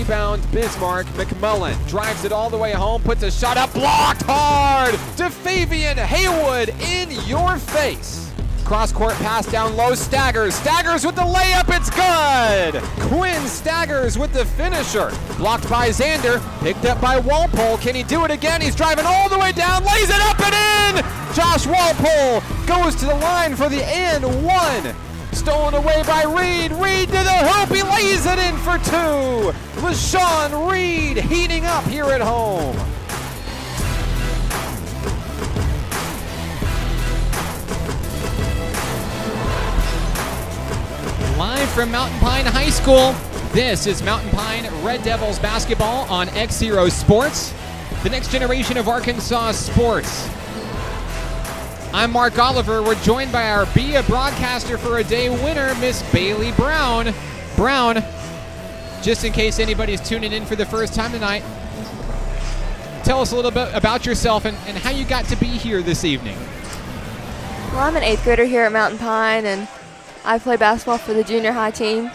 Rebound Bismarck. McMullen drives it all the way home, puts a shot up, blocked hard. DeFavian Haywood in your face. Cross-court pass down low, Staggers. Staggers with the layup, it's good! Quinn Staggers with the finisher. Blocked by Xander, picked up by Walpole. Can he do it again? He's driving all the way down, lays it up and in! Josh Walpole goes to the line for the and one. Stolen away by Reed. Reed to the hoop, he lays it in for two. LaShawn Reed heating up here at home. Live from Mountain Pine High School, this is Mountain Pine Red Devils basketball on XZero Sports, the next generation of Arkansas sports. I'm Mark Oliver. We're joined by our Be a Broadcaster for a Day winner, Miss Bayley Brown. Brown, just in case anybody's tuning in for the first time tonight, tell us a little bit about yourself and how you got to be here this evening. Well, I'm an 8th grader here at Mountain Pine, and I play basketball for the junior high team.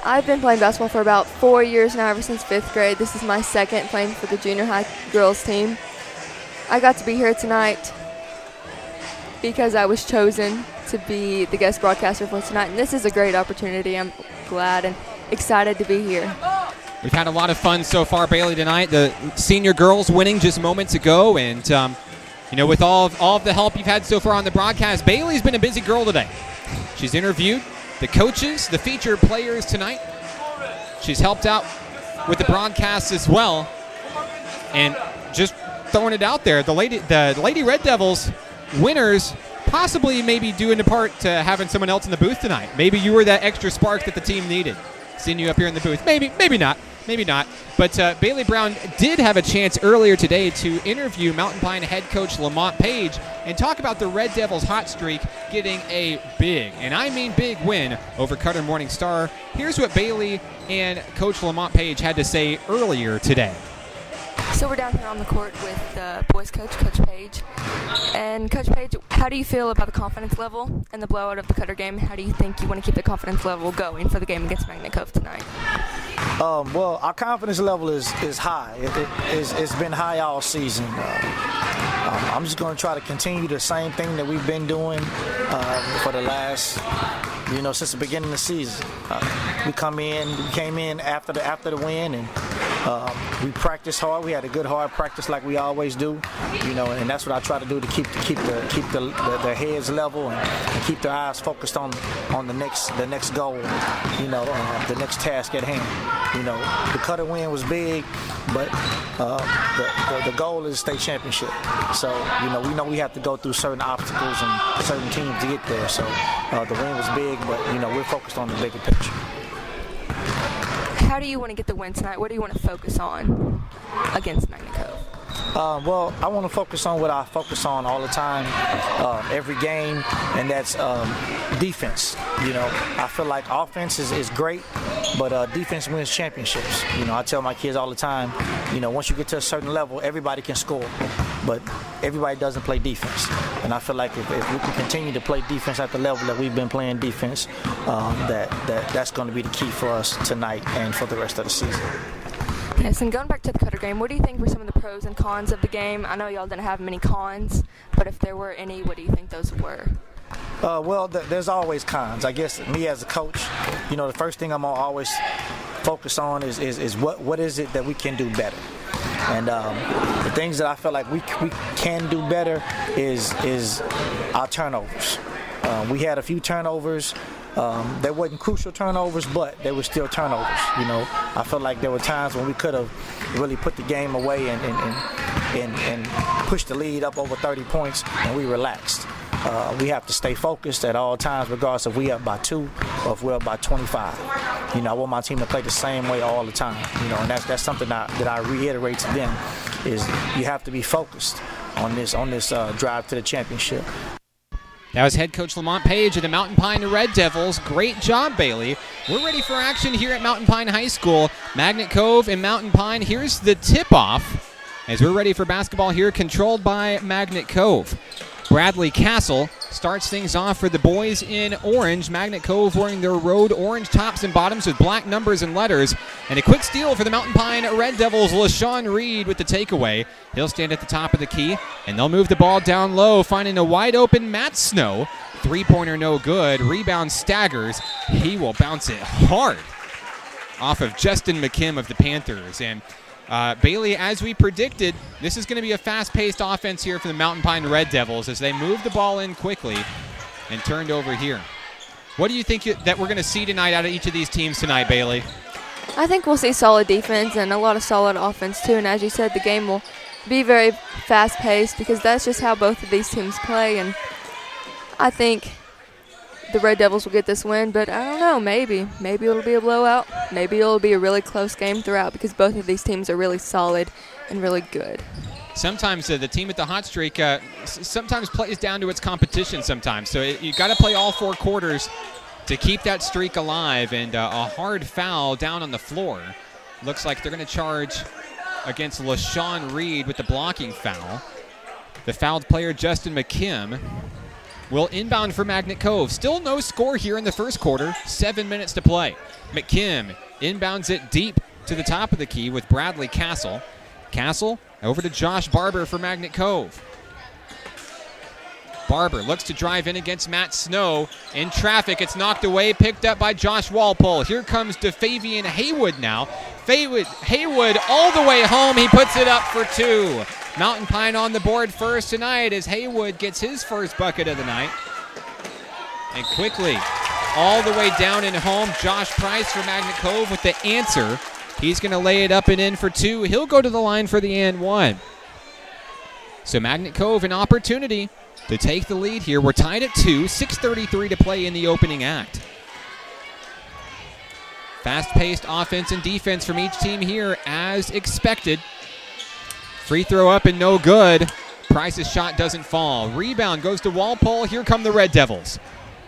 I've been playing basketball for about 4 years now, ever since 5th grade. This is my second playing for the junior high girls team. I got to be here tonight because I was chosen to be the guest broadcaster for tonight, and this is a great opportunity. I'm glad and excited to be here. We've had a lot of fun so far, Bayley, tonight. The senior girls winning just moments ago, and you know, with all of the help you've had so far on the broadcast, Bayley's been a busy girl today. She's interviewed the coaches, the featured players tonight. She's helped out with the broadcast as well. And just throwing it out there, the Lady Red Devils winners possibly maybe due in part to having someone else in the booth tonight. Maybe you were that extra spark that the team needed. Seeing you up here in the booth. Maybe not. Maybe not. But Bayley Brown did have a chance earlier today to interview Mountain Pine head coach Lamont Page and talk about the Red Devils' hot streak getting a big, and I mean big, win over Cutter Morning Star. Here's what Bayley and Coach Lamont Page had to say earlier today. So we're down here on the court with the boys coach, Coach Page. And Coach Page, how do you feel about the confidence level and the blowout of the Cutter game? How do you think you want to keep the confidence level going for the game against Magnet Cove tonight? Well, our confidence level is high. It's been high all season. I'm just going to try to continue the same thing that we've been doing for the last, since the beginning of the season. We came in after the win, and we practiced hard. We had a good hard practice like we always do, and that's what I try to do to keep the heads level and keep their eyes focused on the next goal, the next task at hand. The Cutter win was big, but the goal is state championship. So we know we have to go through certain obstacles and certain teams to get there. So the win was big, but we're focused on the bigger picture. How do you want to get the win tonight? What do you want to focus on against Magnet Cove? Well, I want to focus on what I focus on all the time, every game, and that's defense. I feel like offense is great, but defense wins championships. I tell my kids all the time, once you get to a certain level, everybody can score, but everybody doesn't play defense. And I feel like if we can continue to play defense at the level that we've been playing defense, that's going to be the key for us tonight and for the rest of the season. Yes, and going back to the Cutter game, what do you think were some of the pros and cons of the game? I know y'all didn't have many cons, but if there were any, what do you think those were? Well, there's always cons. I guess me as a coach, the first thing I'm going to always focus on is what is it that we can do better. And the things that I feel like we can do better is our turnovers. We had a few turnovers. They wasn't crucial turnovers, but they were still turnovers. I felt like there were times when we could have really put the game away and pushed the lead up over 30 points, and we relaxed. We have to stay focused at all times, regardless if we up by 2 or if we're up by 25. I want my team to play the same way all the time. And that's something that I reiterate to them is you have to be focused on this drive to the championship. That was head coach Lamont Page of the Mountain Pine Red Devils. Great job, Bayley. We're ready for action here at Mountain Pine High School. Magnet Cove and Mountain Pine. Here's the tip-off as we're ready for basketball here, controlled by Magnet Cove. Bradley Castle starts things off for the boys in orange. Magnet Cove wearing their road orange tops and bottoms with black numbers and letters. And a quick steal for the Mountain Pine Red Devils. LaShawn Reed with the takeaway. He'll stand at the top of the key, and they'll move the ball down low, finding a wide open Matt Snow. Three-pointer no good. Rebound staggers. He will bounce it hard off of Justin McKim of the Panthers. And Bayley, as we predicted, this is going to be a fast-paced offense here for the Mountain Pine Red Devils as they move the ball in quickly and turned over here. What do you think that we're going to see tonight out of each of these teams tonight, Bayley? I think we'll see solid defense and a lot of solid offense too. And as you said, the game will be very fast-paced because that's just how both of these teams play. And I think the Red Devils will get this win, but I don't know, maybe. Maybe it'll be a blowout. Maybe it'll be a really close game throughout because both of these teams are really solid and really good. Sometimes the team with the hot streak sometimes plays down to its competition sometimes. So you got to play all 4 quarters to keep that streak alive, and a hard foul down on the floor. Looks like they're going to charge against LaShawn Reed with the blocking foul. The fouled player, Justin McKim, will inbound for Magnet Cove. Still no score here in the first quarter. 7 minutes to play. McKim inbounds it deep to the top of the key with Bradley Castle. Castle over to Josh Barber for Magnet Cove. Barber looks to drive in against Matt Snow. In traffic, it's knocked away, picked up by Josh Walpole. Here comes DeFavian Haywood now. Haywood all the way home. He puts it up for 2. Mountain Pine on the board first tonight as Haywood gets his first bucket of the night. And quickly, all the way down and home, Josh Price for Magnet Cove with the answer. He's going to lay it up and in for 2. He'll go to the line for the and 1. So Magnet Cove, an opportunity to take the lead here. We're tied at 2, 6:33 to play in the opening act. Fast-paced offense and defense from each team here as expected. Free throw up and no good. Price's shot doesn't fall. Rebound goes to Walpole. Here come the Red Devils.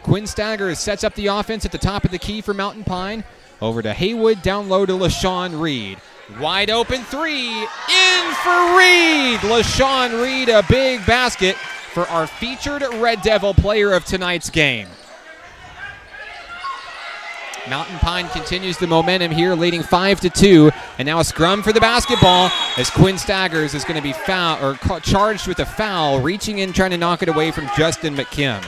Quinn Staggers sets up the offense at the top of the key for Mountain Pine. Over to Haywood, down low to LaShawn Reed. Wide open 3, in for Reed. LaShawn Reed, a big basket for our featured Red Devil player of tonight's game. Mountain Pine continues the momentum here, leading 5-2, and now a scrum for the basketball as Quinn Staggers is going to be charged with a foul, reaching in, trying to knock it away from Justin McKim.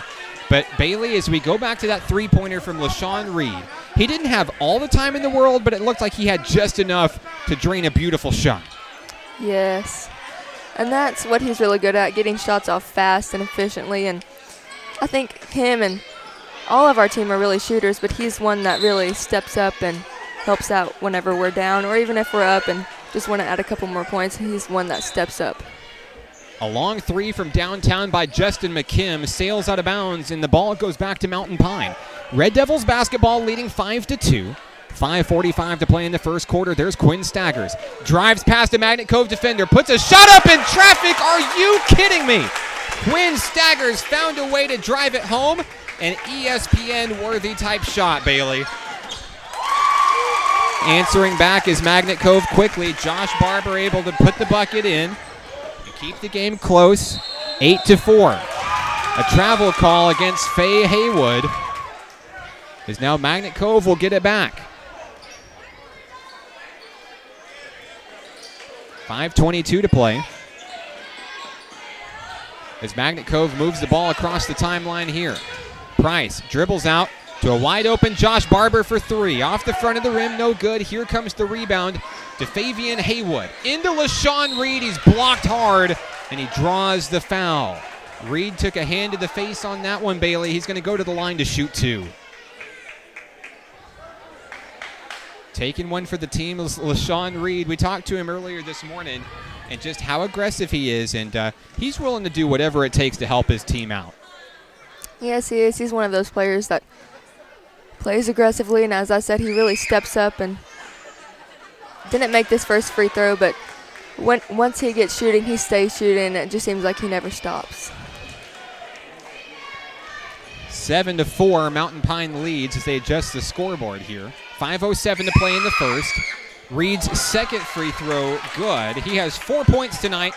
But Bayley, as we go back to that three-pointer from LaShawn Reed, he didn't have all the time in the world, but it looked like he had just enough to drain a beautiful shot. Yes. And that's what he's really good at, getting shots off fast and efficiently. And I think him and all of our team are really shooters, but he's one that really steps up and helps out whenever we're down, or even if we're up and just want to add a couple more points, he's one that steps up. A long 3 from downtown by Justin McKim sails out of bounds, and the ball goes back to Mountain Pine. Red Devils basketball leading 5-2. 5:45 to play in the first quarter. There's Quinn Staggers. Drives past a Magnet Cove defender. Puts a shot up in traffic. Are you kidding me? Quinn Staggers found a way to drive it home. An ESPN-worthy type shot, Bayley. Answering back is Magnet Cove quickly. Josh Barber able to put the bucket in and keep the game close. 8-4. A travel call against Faye Haywood. Is now Magnet Cove will get it back. 5:22 to play. As Magnet Cove moves the ball across the timeline here. Price dribbles out to a wide open Josh Barber for 3. Off the front of the rim, no good. Here comes the rebound to Favian Haywood. Into LaShawn Reed. He's blocked hard, and he draws the foul. Reed took a hand to the face on that one, Bayley. He's going to go to the line to shoot 2. Taking one for the team, LaShawn Reed. We talked to him earlier this morning and just how aggressive he is, and he's willing to do whatever it takes to help his team out. Yes, he is. He's one of those players that plays aggressively, and as I said, he really steps up and didn't make this first free throw, but once he gets shooting, he stays shooting. It just seems like he never stops. 7-4, Mountain Pine leads as they adjust the scoreboard here. 5:07 to play in the first. Reed's second free throw, good. He has 4 points tonight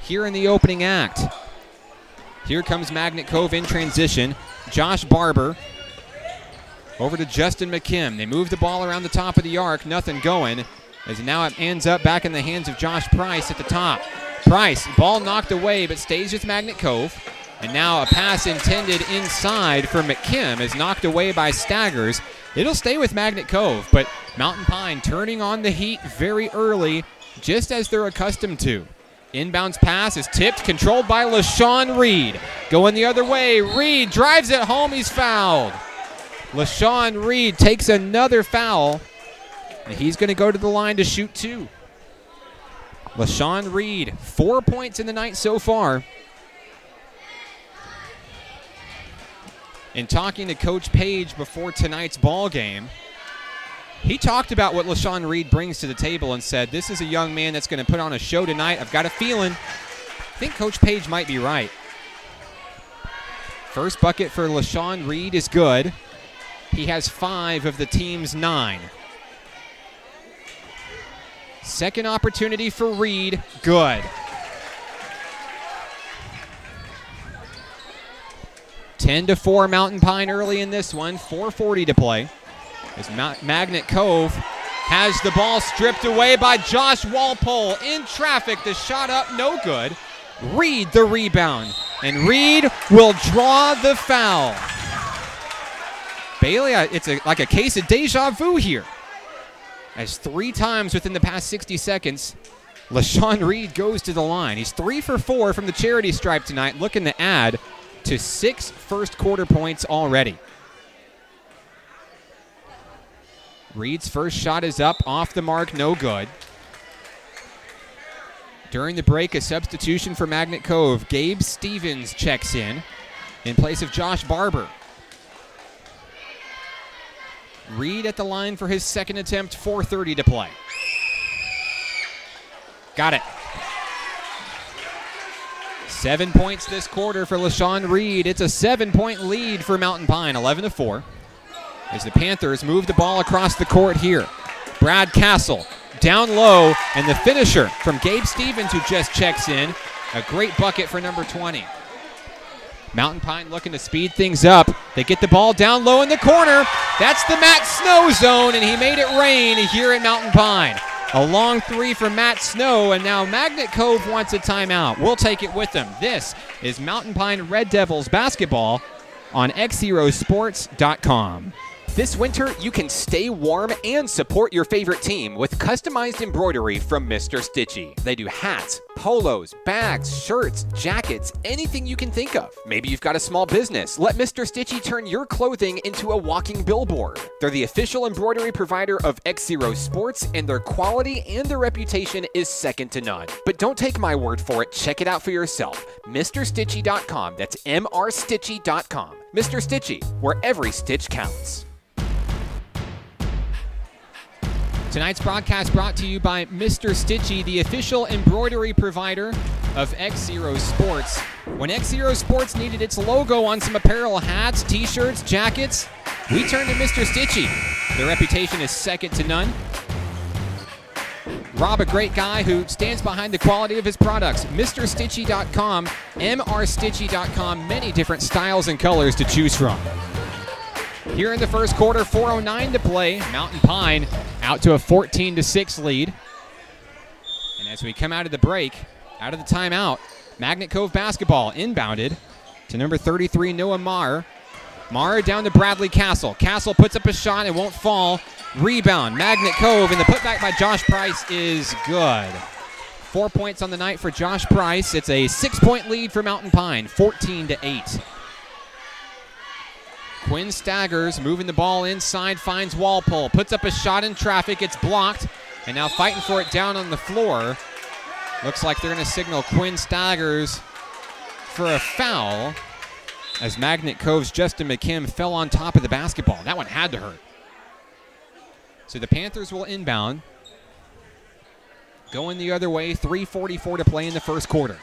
here in the opening act. Here comes Magnet Cove in transition. Josh Barber Over to Justin McKim. They move the ball around the top of the arc. Nothing going. As now it ends up back in the hands of Josh Price at the top. Price, ball knocked away, but stays with Magnet Cove. And now a pass intended inside for McKim is knocked away by Staggers. It'll stay with Magnet Cove, but Mountain Pine turning on the heat very early, just as they're accustomed to. Inbounds pass is tipped, controlled by LaShawn Reed. Going the other way, Reed drives it home, he's fouled. LaShawn Reed takes another foul, and he's going to go to the line to shoot 2. LaShawn Reed, 4 points in the night so far. In talking to Coach Page before tonight's ball game, he talked about what LaShawn Reed brings to the table and said, this is a young man that's going to put on a show tonight. I've got a feeling. I think Coach Page might be right. First bucket for LaShawn Reed is good. He has 5 of the team's 9. Second opportunity for Reed, good. 10-4 Mountain Pine early in this one, 4:40 to play. As Magnet Cove has the ball stripped away by Josh Walpole in traffic. The shot up, no good. Reed the rebound, and Reed will draw the foul. Bayley, it's like a case of deja vu here. As 3 times within the past 60 seconds, LaShawn Reed goes to the line. He's 3 for 4 from the charity stripe tonight, looking to add to 6 first quarter points already. Reed's first shot is up, off the mark, no good. During the break, a substitution for Magnet Cove. Gabe Stevens checks in place of Josh Barber. Reed at the line for his second attempt, 4:30 to play. Got it. 7 points this quarter for LaShawn Reed. It's a 7-point lead for Mountain Pine, 11-4. As the Panthers move the ball across the court here. Brad Castle down low, and the finisher from Gabe Stevens, who just checks in. A great bucket for number 20. Mountain Pine looking to speed things up. They get the ball down low in the corner. That's the Matt Snow zone, and he made it rain here at Mountain Pine. A long 3 for Matt Snow, and now Magnet Cove wants a timeout. We'll take it with them. This is Mountain Pine Red Devils basketball on XZeroSports.com. This winter, you can stay warm and support your favorite team with customized embroidery from Mr. Stitchy. They do hats, polos, bags, shirts, jackets, anything you can think of. Maybe you've got a small business. Let Mr. Stitchy turn your clothing into a walking billboard. They're the official embroidery provider of XZero Sports, and their quality and their reputation is second to none. But don't take my word for it. Check it out for yourself. MrStitchy.com. That's MrStitchy.com. Mr. Stitchy, where every stitch counts. Tonight's broadcast brought to you by Mr. Stitchy, the official embroidery provider of XZero Sports. When XZero Sports needed its logo on some apparel, hats, t-shirts, jackets, we turned to Mr. Stitchy. Their reputation is second to none. Rob, a great guy who stands behind the quality of his products. MrStitchy.com, MrStitchy.com, many different styles and colors to choose from. Here in the first quarter, 4:09 to play. Mountain Pine out to a 14-6 lead. And as we come out of the break, out of the timeout, Magnet Cove basketball inbounded to number 33, Noah Marr. Marr down to Bradley Castle. Castle puts up a shot, it won't fall. Rebound, Magnet Cove, and the putback by Josh Price is good. 4 points on the night for Josh Price. It's a 6-point lead for Mountain Pine, 14-8. Quinn Staggers moving the ball inside, finds Walpole, puts up a shot in traffic, it's blocked, and now fighting for it down on the floor. Looks like they're going to signal Quinn Staggers for a foul as Magnet Cove's Justin McKim fell on top of the basketball. That one had to hurt. So the Panthers will inbound. Going the other way, 3:44 to play in the first quarter.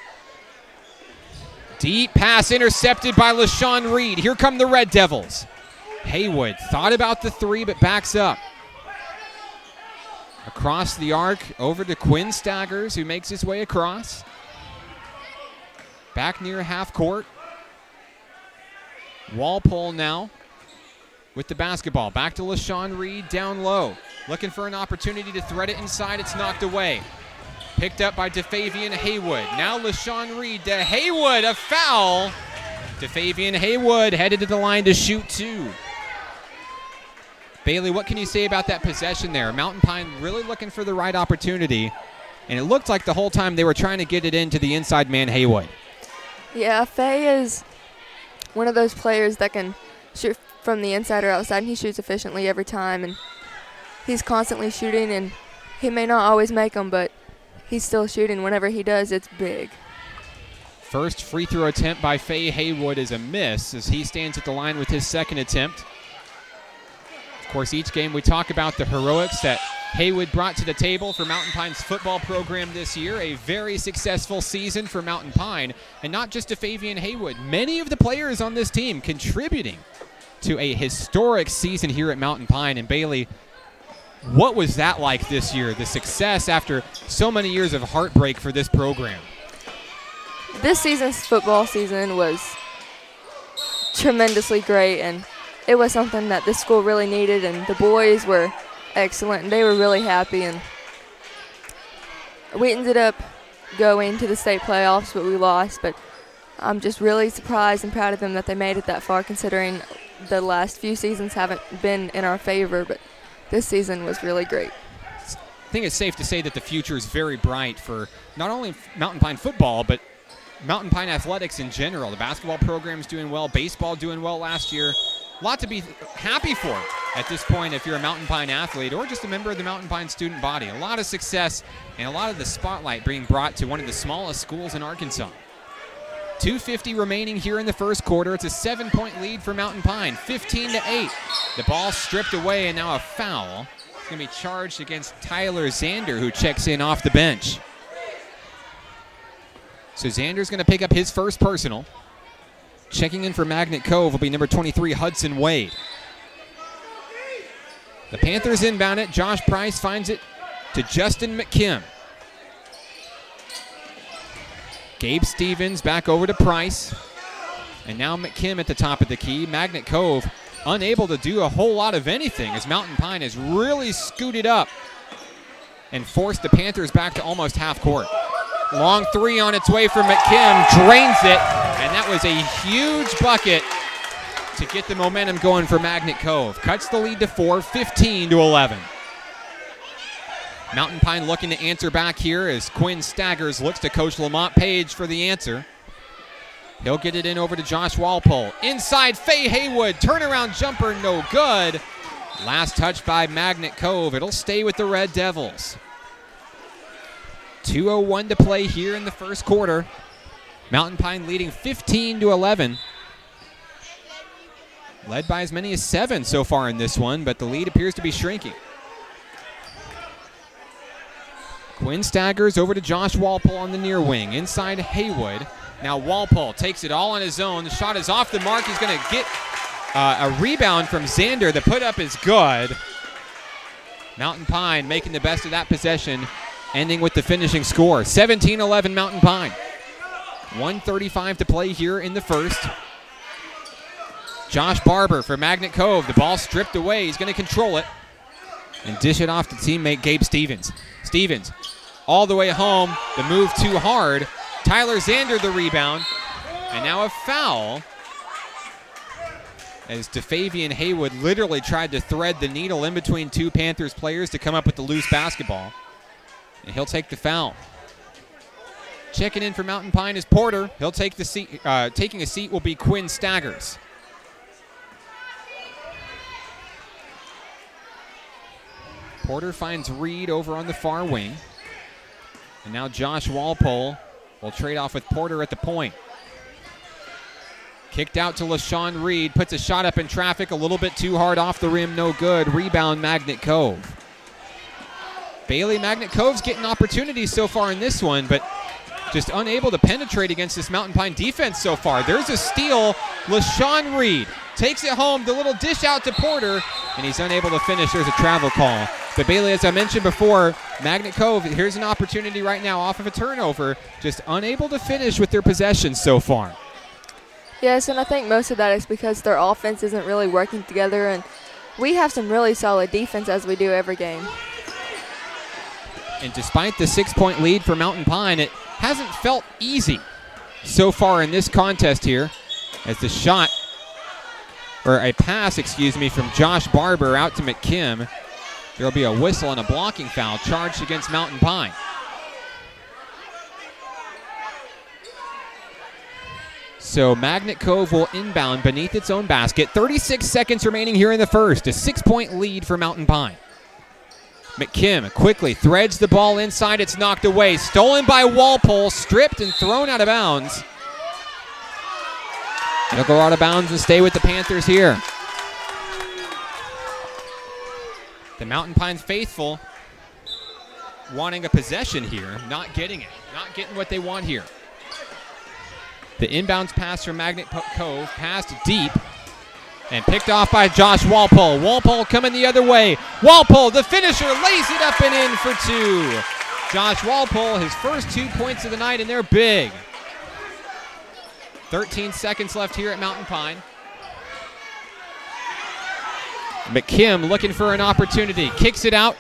Deep pass intercepted by LaShawn Reed. Here come the Red Devils. Haywood thought about the 3 but backs up. Across the arc over to Quinn Staggers, who makes his way across. Back near half court. Walpole now with the basketball. Back to LaShawn Reed down low. Looking for an opportunity to thread it inside. It's knocked away. Picked up by DeFavian Haywood. Now LaShawn Reed to Haywood. A foul. DeFavian Haywood headed to the line to shoot 2. Bayley, what can you say about that possession there? Mountain Pine really looking for the right opportunity. And it looked like the whole time they were trying to get it into the inside man, Haywood. Yeah, Faye is one of those players that can shoot from the inside or outside, and he shoots efficiently every time. And he's constantly shooting, and he may not always make them, but he's still shooting. Whenever he does, it's big. First free throw attempt by Faye Haywood is a miss as he stands at the line with his second attempt. Of course, each game we talk about the heroics that Haywood brought to the table for Mountain Pine's football program this year. A very successful season for Mountain Pine. And not just DeFavian Haywood. Many of the players on this team contributing to a historic season here at Mountain Pine. And Bayley, what was that like this year? The success after so many years of heartbreak for this program. This season's football season was tremendously great, and it was something that this school really needed, and the boys were excellent, and they were really happy. And we ended up going to the state playoffs, but we lost. But I'm just really surprised and proud of them that they made it that far, considering the last few seasons haven't been in our favor. But this season was really great. I think it's safe to say that the future is very bright for not only Mountain Pine football, but Mountain Pine athletics in general. The basketball program's doing well, baseball doing well last year. A lot to be happy for at this point if you're a Mountain Pine athlete or just a member of the Mountain Pine student body. A lot of success and a lot of the spotlight being brought to one of the smallest schools in Arkansas. 2:50 remaining here in the first quarter. It's a 7-point lead for Mountain Pine, 15-8. The ball stripped away, and now a foul. It's going to be charged against Tyler Zander, who checks in off the bench. So Zander's going to pick up his first personal. Checking in for Magnet Cove will be number 23, Hudson Wade. The Panthers inbound it. Josh Price finds it to Justin McKim. Gabe Stevens back over to Price. And now McKim at the top of the key. Magnet Cove unable to do a whole lot of anything as Mountain Pine has really scooted up and forced the Panthers back to almost half court. Long three on its way from McKim, drains it, and that was a huge bucket to get the momentum going for Magnet Cove. Cuts the lead to 4, 15-11. Mountain Pine looking to answer back here as Quinn Staggers looks to Coach Lamont Page for the answer. He'll get it in over to Josh Walpole. Inside, Faye Haywood, turnaround jumper, no good. Last touch by Magnet Cove. It'll stay with the Red Devils. 2:01 to play here in the first quarter. Mountain Pine leading 15-11. Led by as many as 7 so far in this one, but the lead appears to be shrinking. Quinn Staggers over to Josh Walpole on the near wing. Inside Haywood. Now Walpole takes it all on his own. The shot is off the mark. He's going to get a rebound from Zander. The put up is good. Mountain Pine making the best of that possession, ending with the finishing score. 17-11 Mountain Pine. 1:35 to play here in the first. Josh Barber for Magnet Cove. The ball stripped away. He's going to control it and dish it off to teammate Gabe Stevens. Stevens all the way home. The move too hard. Tyler Zander the rebound. And now a foul as DeFavian Haywood literally tried to thread the needle in between two Panthers players to come up with the loose basketball. And he'll take the foul. Checking in for Mountain Pine is Porter. He'll take the seat. Taking a seat will be Quinn Staggers. Porter finds Reed over on the far wing. And now Josh Walpole will trade off with Porter at the point. Kicked out to LaShawn Reed. Puts a shot up in traffic. A little bit too hard off the rim. No good. Rebound Magnet Cove. Bayley, Magnet Cove's getting opportunities so far in this one, but just unable to penetrate against this Mountain Pine defense so far. There's a steal. LaShawn Reed takes it home. The little dish out to Porter, and he's unable to finish. There's a travel call. But Bayley, as I mentioned before, Magnet Cove, here's an opportunity right now off of a turnover. Just unable to finish with their possessions so far. Yes, and I think most of that is because their offense isn't really working together, and we have some really solid defense as we do every game. And despite the 6-point lead for Mountain Pine, it hasn't felt easy so far in this contest here, as the shot, or a pass, excuse me, from Josh Barber out to McKim. There will be a whistle and a blocking foul charged against Mountain Pine. So Magnet Cove will inbound beneath its own basket. 36 seconds remaining here in the first. A 6-point lead for Mountain Pine. McKim quickly threads the ball inside. It's knocked away. Stolen by Walpole. Stripped and thrown out of bounds. It'll go out of bounds and stay with the Panthers here. The Mountain Pine faithful wanting a possession here, not getting it. Not getting what they want here. The inbounds pass from Magnet Cove, passed deep, and picked off by Josh Walpole. Walpole coming the other way. Walpole, the finisher, lays it up and in for 2. Josh Walpole, his first 2 points of the night, and they're big. 13 seconds left here at Mountain Pine. McKim looking for an opportunity. Kicks it out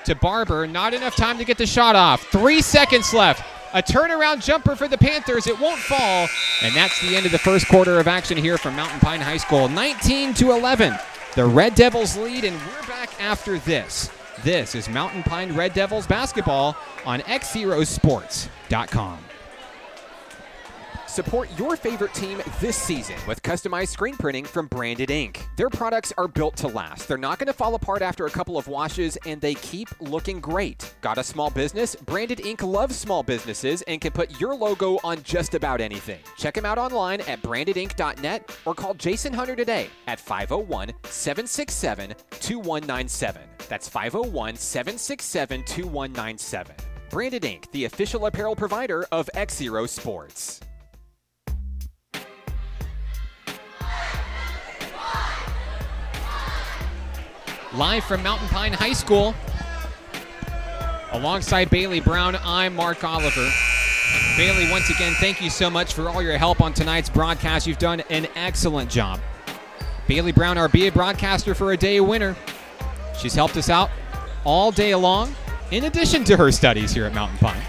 to Barber. Not enough time to get the shot off. 3 seconds left. A turnaround jumper for the Panthers. It won't fall. And that's the end of the first quarter of action here from Mountain Pine High School. 19-11. The Red Devils lead, and we're back after this. This is Mountain Pine Red Devils basketball on XZeroSports.com. Support your favorite team this season with customized screen printing from Branded Ink. Their products are built to last. They're not going to fall apart after a couple of washes, and they keep looking great. Got a small business? Branded Ink loves small businesses and can put your logo on just about anything. Check them out online at brandedink.net or call Jason Hunter today at 501-767-2197. That's 501-767-2197. Branded Ink, the official apparel provider of XZero Sports. Live from Mountain Pine High School, alongside Bailey Brown, I'm Mark Oliver. Bailey, once again, thank you so much for all your help on tonight's broadcast. You've done an excellent job. Bailey Brown, our BA broadcaster for a day winner. She's helped us out all day long, in addition to her studies here at Mountain Pine.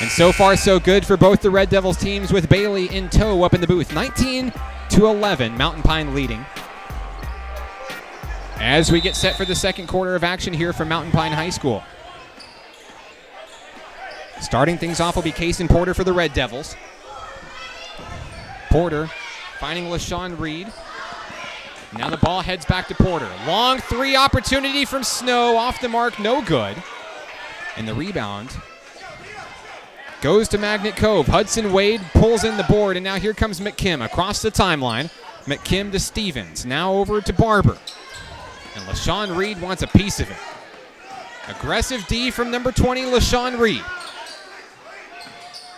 And so far, so good for both the Red Devils teams, with Bailey in tow up in the booth. 19-11, Mountain Pine leading. As we get set for the second quarter of action here from Mountain Pine High School. Starting things off will be Kaysen Porter for the Red Devils. Porter finding LaShawn Reed. Now the ball heads back to Porter. Long 3 opportunity from Snow, off the mark, no good. And the rebound goes to Magnet Cove. Hudson Wade pulls in the board, and now here comes McKim across the timeline. McKim to Stevens, now over to Barber. And LaShawn Reed wants a piece of it. Aggressive D from number 20, LaShawn Reed.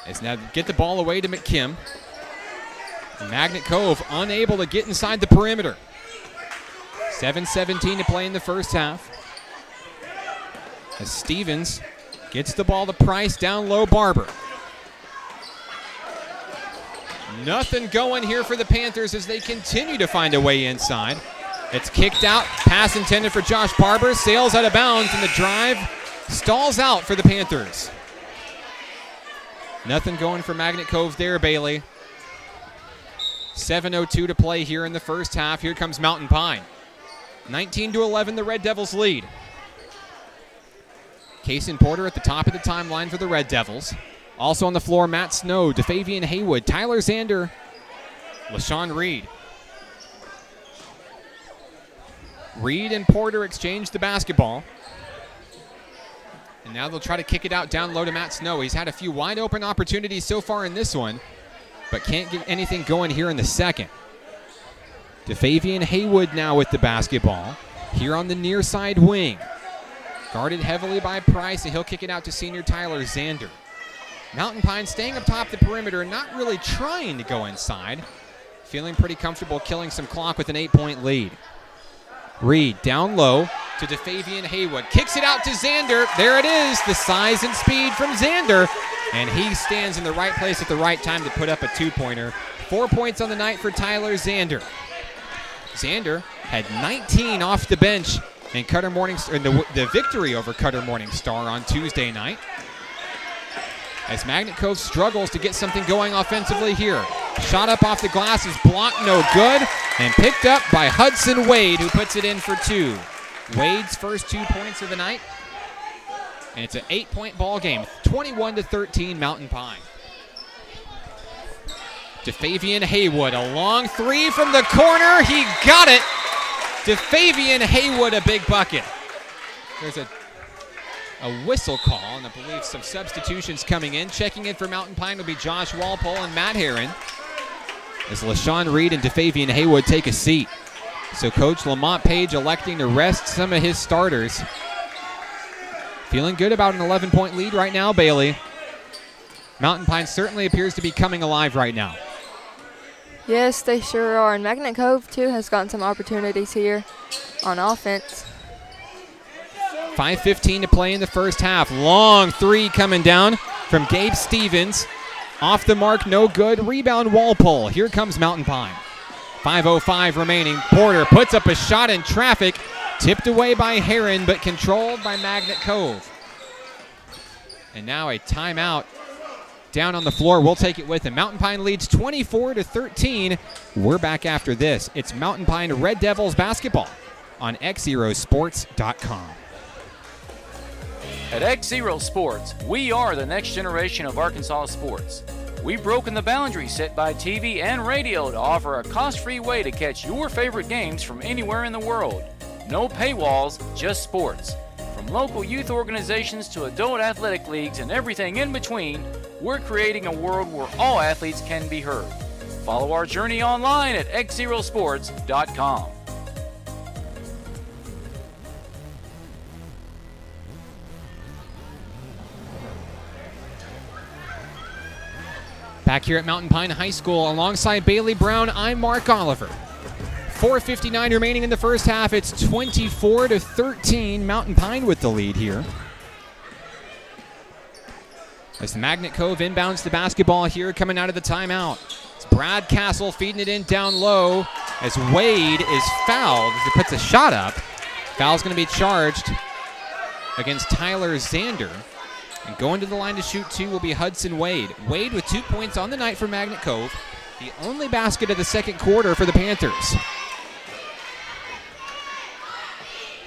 As now get the ball away to McKim. Magnet Cove unable to get inside the perimeter. 7:17 to play in the first half. As Stevens gets the ball to Price, down low, Barber. Nothing going here for the Panthers as they continue to find a way inside. It's kicked out. Pass intended for Josh Barber. Sails out of bounds, and the drive stalls out for the Panthers. Nothing going for Magnet Cove there, Bailey. 7:02 to play here in the first half. Here comes Mountain Pine. 19-11, the Red Devils lead. Kaysen Porter at the top of the timeline for the Red Devils. Also on the floor, Matt Snow, DeFavian Haywood, Tyler Zander, LaShawn Reed. Reed and Porter exchange the basketball. And now they'll try to kick it out down low to Matt Snow. He's had a few wide open opportunities so far in this one, but can't get anything going here in the second. DeFavian Haywood now with the basketball. Here on the near side wing. Guarded heavily by Price, and he'll kick it out to senior Tyler Zander. Mountain Pine staying up top the perimeter, not really trying to go inside. Feeling pretty comfortable killing some clock with an 8-point lead. Reed down low to DeFavian Haywood. Kicks it out to Zander. There it is, the size and speed from Zander. And he stands in the right place at the right time to put up a 2-pointer. 4 points on the night for Tyler Zander. Zander had 19 off the bench in Cutter Morningstar, the victory over Cutter Morningstar on Tuesday night. As Magnet Cove struggles to get something going offensively here. Shot up off the glass is blocked, no good, and picked up by Hudson Wade, who puts it in for 2. Wade's first 2 points of the night. And it's an 8-point ball game, 21-13 Mountain Pine. DeFavian Haywood, a long 3 from the corner. He got it. DeFavian Haywood, a big bucket. There's a whistle call, and I believe some substitutions coming in. Checking in for Mountain Pine will be Josh Walpole and Matt Herron, as LaShawn Reed and DeFavian Haywood take a seat. So Coach Lamont Page electing to rest some of his starters. Feeling good about an 11-point lead right now, Bayley. Mountain Pine certainly appears to be coming alive right now. Yes, they sure are. And Magnet Cove, too, has gotten some opportunities here on offense. 5:15 to play in the first half. Long 3 coming down from Gabe Stevens. Off the mark, no good. Rebound Walpole. Here comes Mountain Pine. 5:05 remaining. Porter puts up a shot in traffic. Tipped away by Herron, but controlled by Magnet Cove. And now a timeout down on the floor. We'll take it with him. Mountain Pine leads 24-13. We're back after this. It's Mountain Pine Red Devils basketball on XZeroSports.com. At XZero Sports, we are the next generation of Arkansas sports. We've broken the boundaries set by TV and radio to offer a cost-free way to catch your favorite games from anywhere in the world. No paywalls, just sports. From local youth organizations to adult athletic leagues and everything in between, we're creating a world where all athletes can be heard. Follow our journey online at XZeroSports.com. Back here at Mountain Pine High School alongside Bailey Brown, I'm Mark Oliver. 4:59 remaining in the first half. It's 24-13. Mountain Pine with the lead here. As the Magnet Cove inbounds the basketball here coming out of the timeout. It's Brad Castle feeding it in down low as Wade is fouled. As he puts a shot up. Foul's going to be charged against Tyler Zander. And going to the line to shoot 2 will be Hudson Wade. Wade with 2 points on the night for Magnet Cove. The only basket of the second quarter for the Panthers.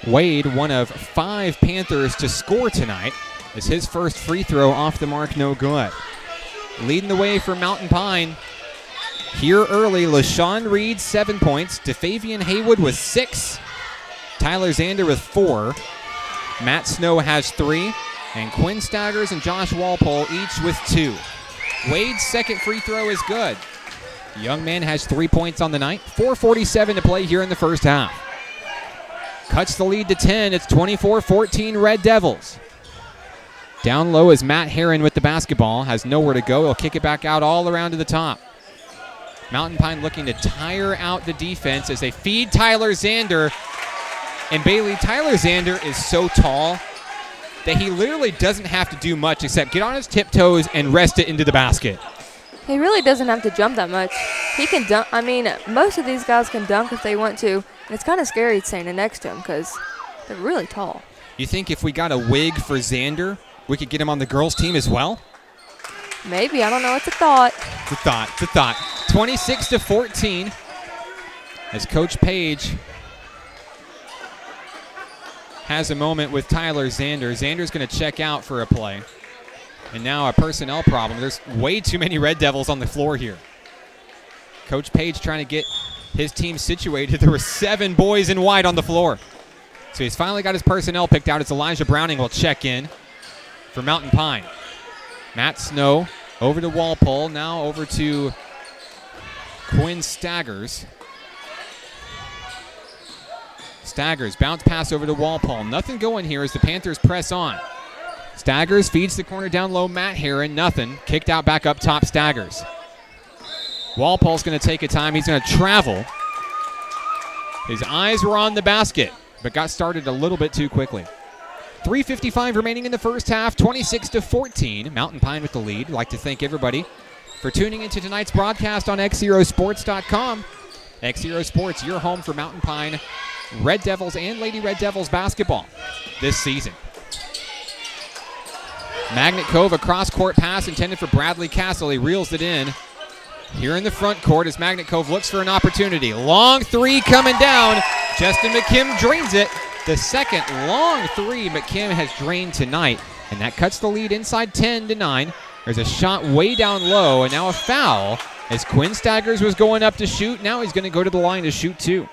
Wade, one of 5 Panthers to score tonight, as his first free throw off the mark, no good. Leading the way for Mountain Pine. Here early, LaShawn Reed, 7 points. DeFavian Haywood with 6. Tyler Zander with 4. Matt Snow has 3. And Quinn Staggers and Josh Walpole each with 2. Wade's second free throw is good. The young man has 3 points on the night. 4:47 to play here in the first half. Cuts the lead to 10. It's 24-14 Red Devils. Down low is Matt Herron with the basketball. Has nowhere to go. He'll kick it back out all around to the top. Mountain Pine looking to tire out the defense as they feed Tyler Zander. And Bailey, Tyler Zander is so tall that he literally doesn't have to do much except get on his tiptoes and rest it into the basket. He really doesn't have to jump that much. He can dunk. I mean, most of these guys can dunk if they want to. And it's kind of scary standing next to him because they're really tall. You think if we got a wig for Zander, we could get him on the girls' team as well? Maybe. I don't know. It's a thought. It's a thought. It's a thought. 26-14 as Coach Page has a moment with Tyler Zander. Zander's going to check out for a play. And now a personnel problem. There's way too many Red Devils on the floor here. Coach Page trying to get his team situated. There were 7 boys in white on the floor. So he's finally got his personnel picked out. It's Elijah Browning will check in for Mountain Pine. Matt Snow over to Walpole. Now over to Quinn Staggers. Staggers, bounce pass over to Walpole. Nothing going here as the Panthers press on. Staggers feeds the corner down low. Matt Herron, nothing. Kicked out back up top, Staggers. Walpole's going to take a time. He's going to travel. His eyes were on the basket, but got started a little bit too quickly. 3:55 remaining in the first half, 26-14. Mountain Pine with the lead. I'd like to thank everybody for tuning into tonight's broadcast on XZeroSports.com. XZero Sports, your home for Mountain Pine Red Devils and Lady Red Devils basketball this season. Magnet Cove, a cross-court pass intended for Bradley Castle. He reels it in here in the front court as Magnet Cove looks for an opportunity. Long three coming down. Justin McKim drains it. The second long three McKim has drained tonight, and that cuts the lead inside 10-9. There's a shot way down low, and now a foul as Quinn Staggers was going up to shoot. Now he's going to go to the line to shoot two.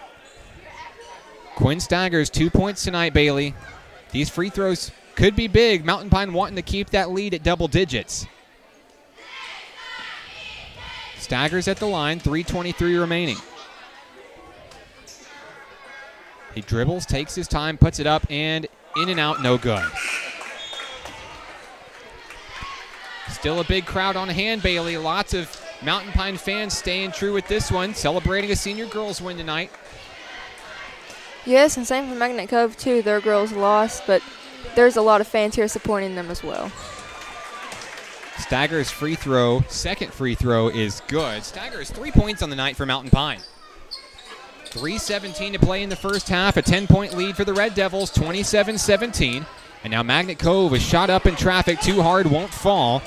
Quinn Staggers, 2 points tonight, Bayley. These free throws could be big. Mountain Pine wanting to keep that lead at double digits. Staggers at the line, 3:23 remaining. He dribbles, takes his time, puts it up, and in and out, no good. Still a big crowd on hand, Bayley. Lots of Mountain Pine fans staying true with this one, celebrating a senior girls win tonight. Yes, and same for Magnet Cove, too. Their girls lost, but there's a lot of fans here supporting them as well. Staggers' free throw, second free throw is good. Staggers 3 points on the night for Mountain Pine. 3:17 to play in the first half, a 10-point lead for the Red Devils, 27-17. And now Magnet Cove is shot up in traffic, too hard, won't fall.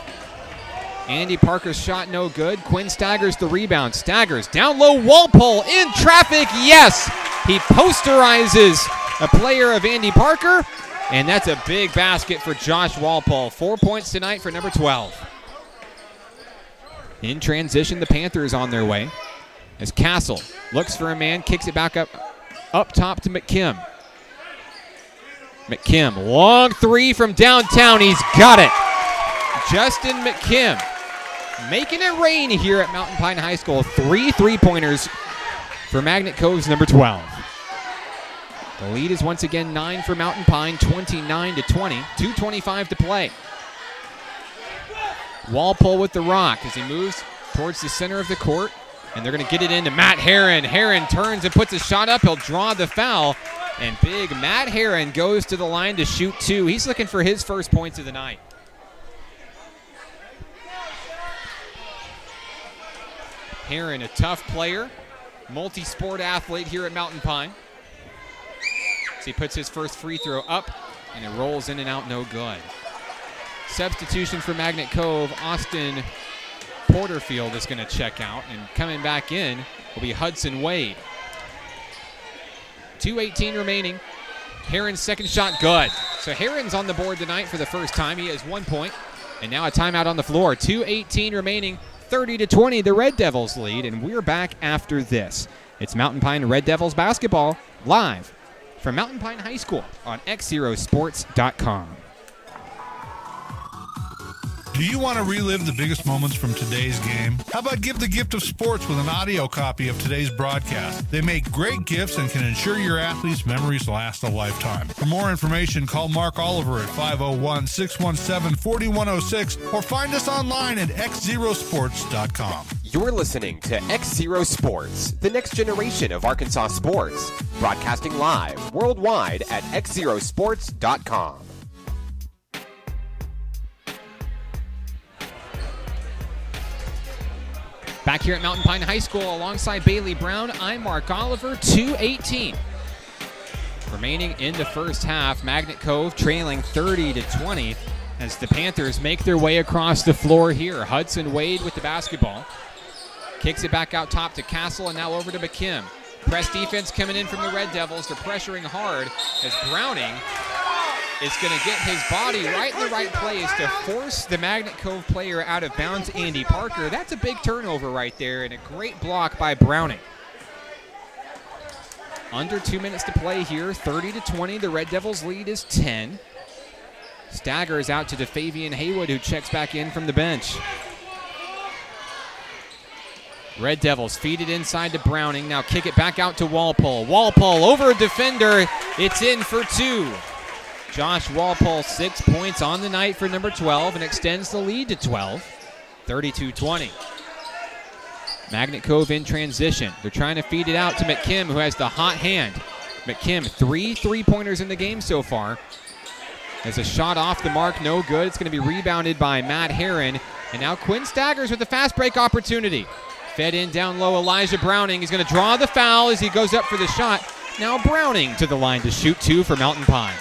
Andy Parker's shot no good. Quinn Staggers the rebound. Staggers down low, Walpole in traffic, yes! He posterizes a player of Andy Parker, and that's a big basket for Josh Walpole. 4 points tonight for number 12. In transition, the Panthers on their way as Castle looks for a man, kicks it back up top to McKim. McKim, long three from downtown. He's got it. Justin McKim making it rain here at Mountain Pine High School. 3 3-pointers for Magnet Cove's number 12. The lead is once again 9 for Mountain Pine, 29-20. 2:25 to play. Walpole with the rock as he moves towards the center of the court. And they're going to get it into Matt Herron. Herron turns and puts a shot up. He'll draw the foul. And big Matt Herron goes to the line to shoot two. He's looking for his first points of the night. Herron, a tough player, multi-sport athlete here at Mountain Pine. So he puts his first free throw up, and it rolls in and out, no good. Substitution for Magnet Cove, Austin Porterfield is going to check out, and coming back in will be Hudson Wade. 2:18 remaining. Herron's second shot, good. So Herron's on the board tonight for the first time. He has 1 point, and now a timeout on the floor. 2:18 remaining, 30-20, the Red Devils lead, and we're back after this. It's Mountain Pine Red Devils basketball live from Mountain Pine High School on XZeroSports.com. Do you want to relive the biggest moments from today's game? How about give the gift of sports with an audio copy of today's broadcast? They make great gifts and can ensure your athletes' memories last a lifetime. For more information, call Mark Oliver at 501-617-4106 or find us online at XZeroSports.com. You're listening to XZero Sports, the next generation of Arkansas sports, broadcasting live worldwide at XZeroSports.com. Back here at Mountain Pine High School alongside Bailey Brown, I'm Mark Oliver, 2:18. Remaining in the first half, Magnet Cove trailing 30-20 as the Panthers make their way across the floor here. Hudson Wade with the basketball. Kicks it back out top to Castle and now over to McKim. Press defense coming in from the Red Devils. They're pressuring hard as Browning is going to get his body right in the right place to force the Magnet Cove player out of bounds, Andy Parker. That's a big turnover right there and a great block by Browning. Under 2 minutes to play here, 30-20. The Red Devils lead is 10. Staggers out to DeFavian Haywood, who checks back in from the bench. Red Devils feed it inside to Browning. Now kick it back out to Walpole. Walpole over a defender. It's in for two. Josh Walpole, 6 points on the night for number 12 and extends the lead to 12, 32-20. Magnet Cove in transition. They're trying to feed it out to McKim, who has the hot hand. McKim, 3 3-pointers in the game so far. As a shot off the mark, no good. It's going to be rebounded by Matt Herron. And now Quinn Staggers with the fast break opportunity. Fed in down low, Elijah Browning. He's going to draw the foul as he goes up for the shot. Now Browning to the line to shoot 2 for Mountain Pine.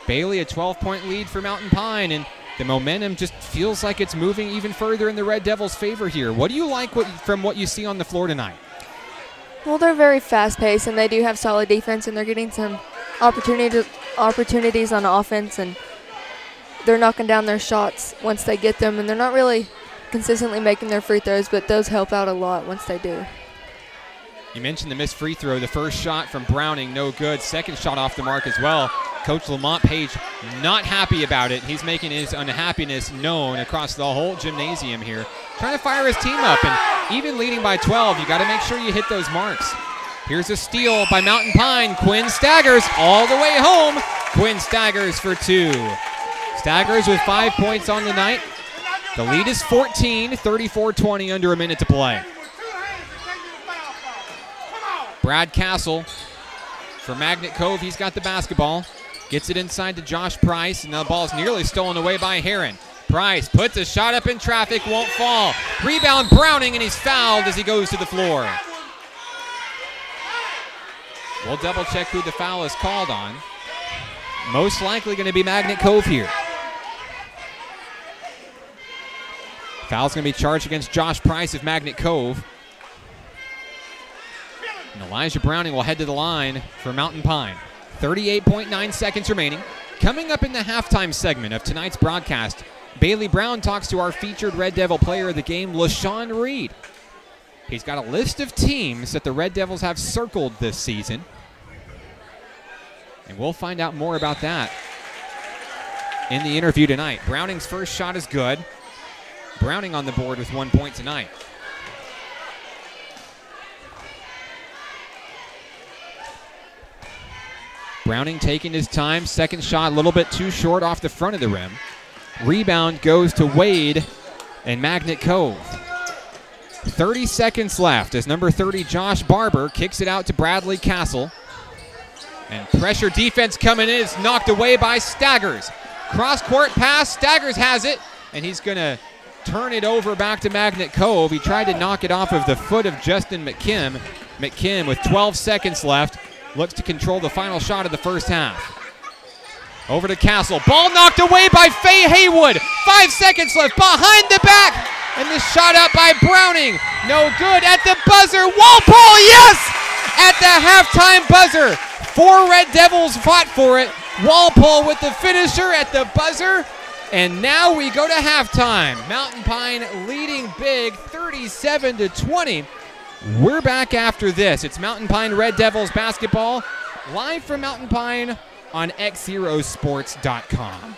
Bayley, a 12-point lead for Mountain Pine, and the momentum just feels like it's moving even further in the Red Devils' favor here. What do you like from what you see on the floor tonight? Well, they're very fast-paced, and they do have solid defense, and they're getting some opportunities on offense, and they're knocking down their shots once they get them, and they're not really consistently making their free throws, but those help out a lot once they do. You mentioned the missed free throw. The first shot from Browning, no good. Second shot off the mark as well. Coach Lamont Page not happy about it. He's making his unhappiness known across the whole gymnasium here. Trying to fire his team up, and even leading by 12, you got to make sure you hit those marks. Here's a steal by Mountain Pine. Quinn Staggers all the way home. Quinn Staggers for 2. Staggers with 5 points on the night. The lead is 14, 34-20, under a minute to play. Brad Castle for Magnet Cove. He's got the basketball. Gets it inside to Josh Price, and now the ball is nearly stolen away by Herron. Price puts a shot up in traffic, won't fall. Rebound Browning, and he's fouled as he goes to the floor. We'll double check who the foul is called on. Most likely going to be Magnet Cove here. Foul's going to be charged against Josh Price of Magnet Cove. And Elijah Browning will head to the line for Mountain Pine. 38.9 seconds remaining. Coming up in the halftime segment of tonight's broadcast, Bailey Brown talks to our featured Red Devil player of the game, LaShawn Reed. He's got a list of teams that the Red Devils have circled this season. And we'll find out more about that in the interview tonight. Browning's first shot is good. Browning on the board with 1 point tonight. Browning taking his time. Second shot a little bit too short off the front of the rim. Rebound goes to Wade and Magnet Cove. 30 seconds left as number 30 Josh Barber kicks it out to Bradley Castle. And pressure defense coming in is knocked away by Staggers. Cross-court pass, Staggers has it, and he's going to turn it over back to Magnet Cove. He tried to knock it off of the foot of Justin McKim. McKim with 12 seconds left looks to control the final shot of the first half. Over to Castle. Ball knocked away by Faye Haywood. 5 seconds left behind the back. And the shot up by Browning. No good at the buzzer. Walpole, yes! At the halftime buzzer. 4 Red Devils fought for it. Walpole with the finisher at the buzzer. And now we go to halftime. Mountain Pine leading big, 37-20. We're back after this. It's Mountain Pine Red Devils basketball, live from Mountain Pine on XZeroSports.com.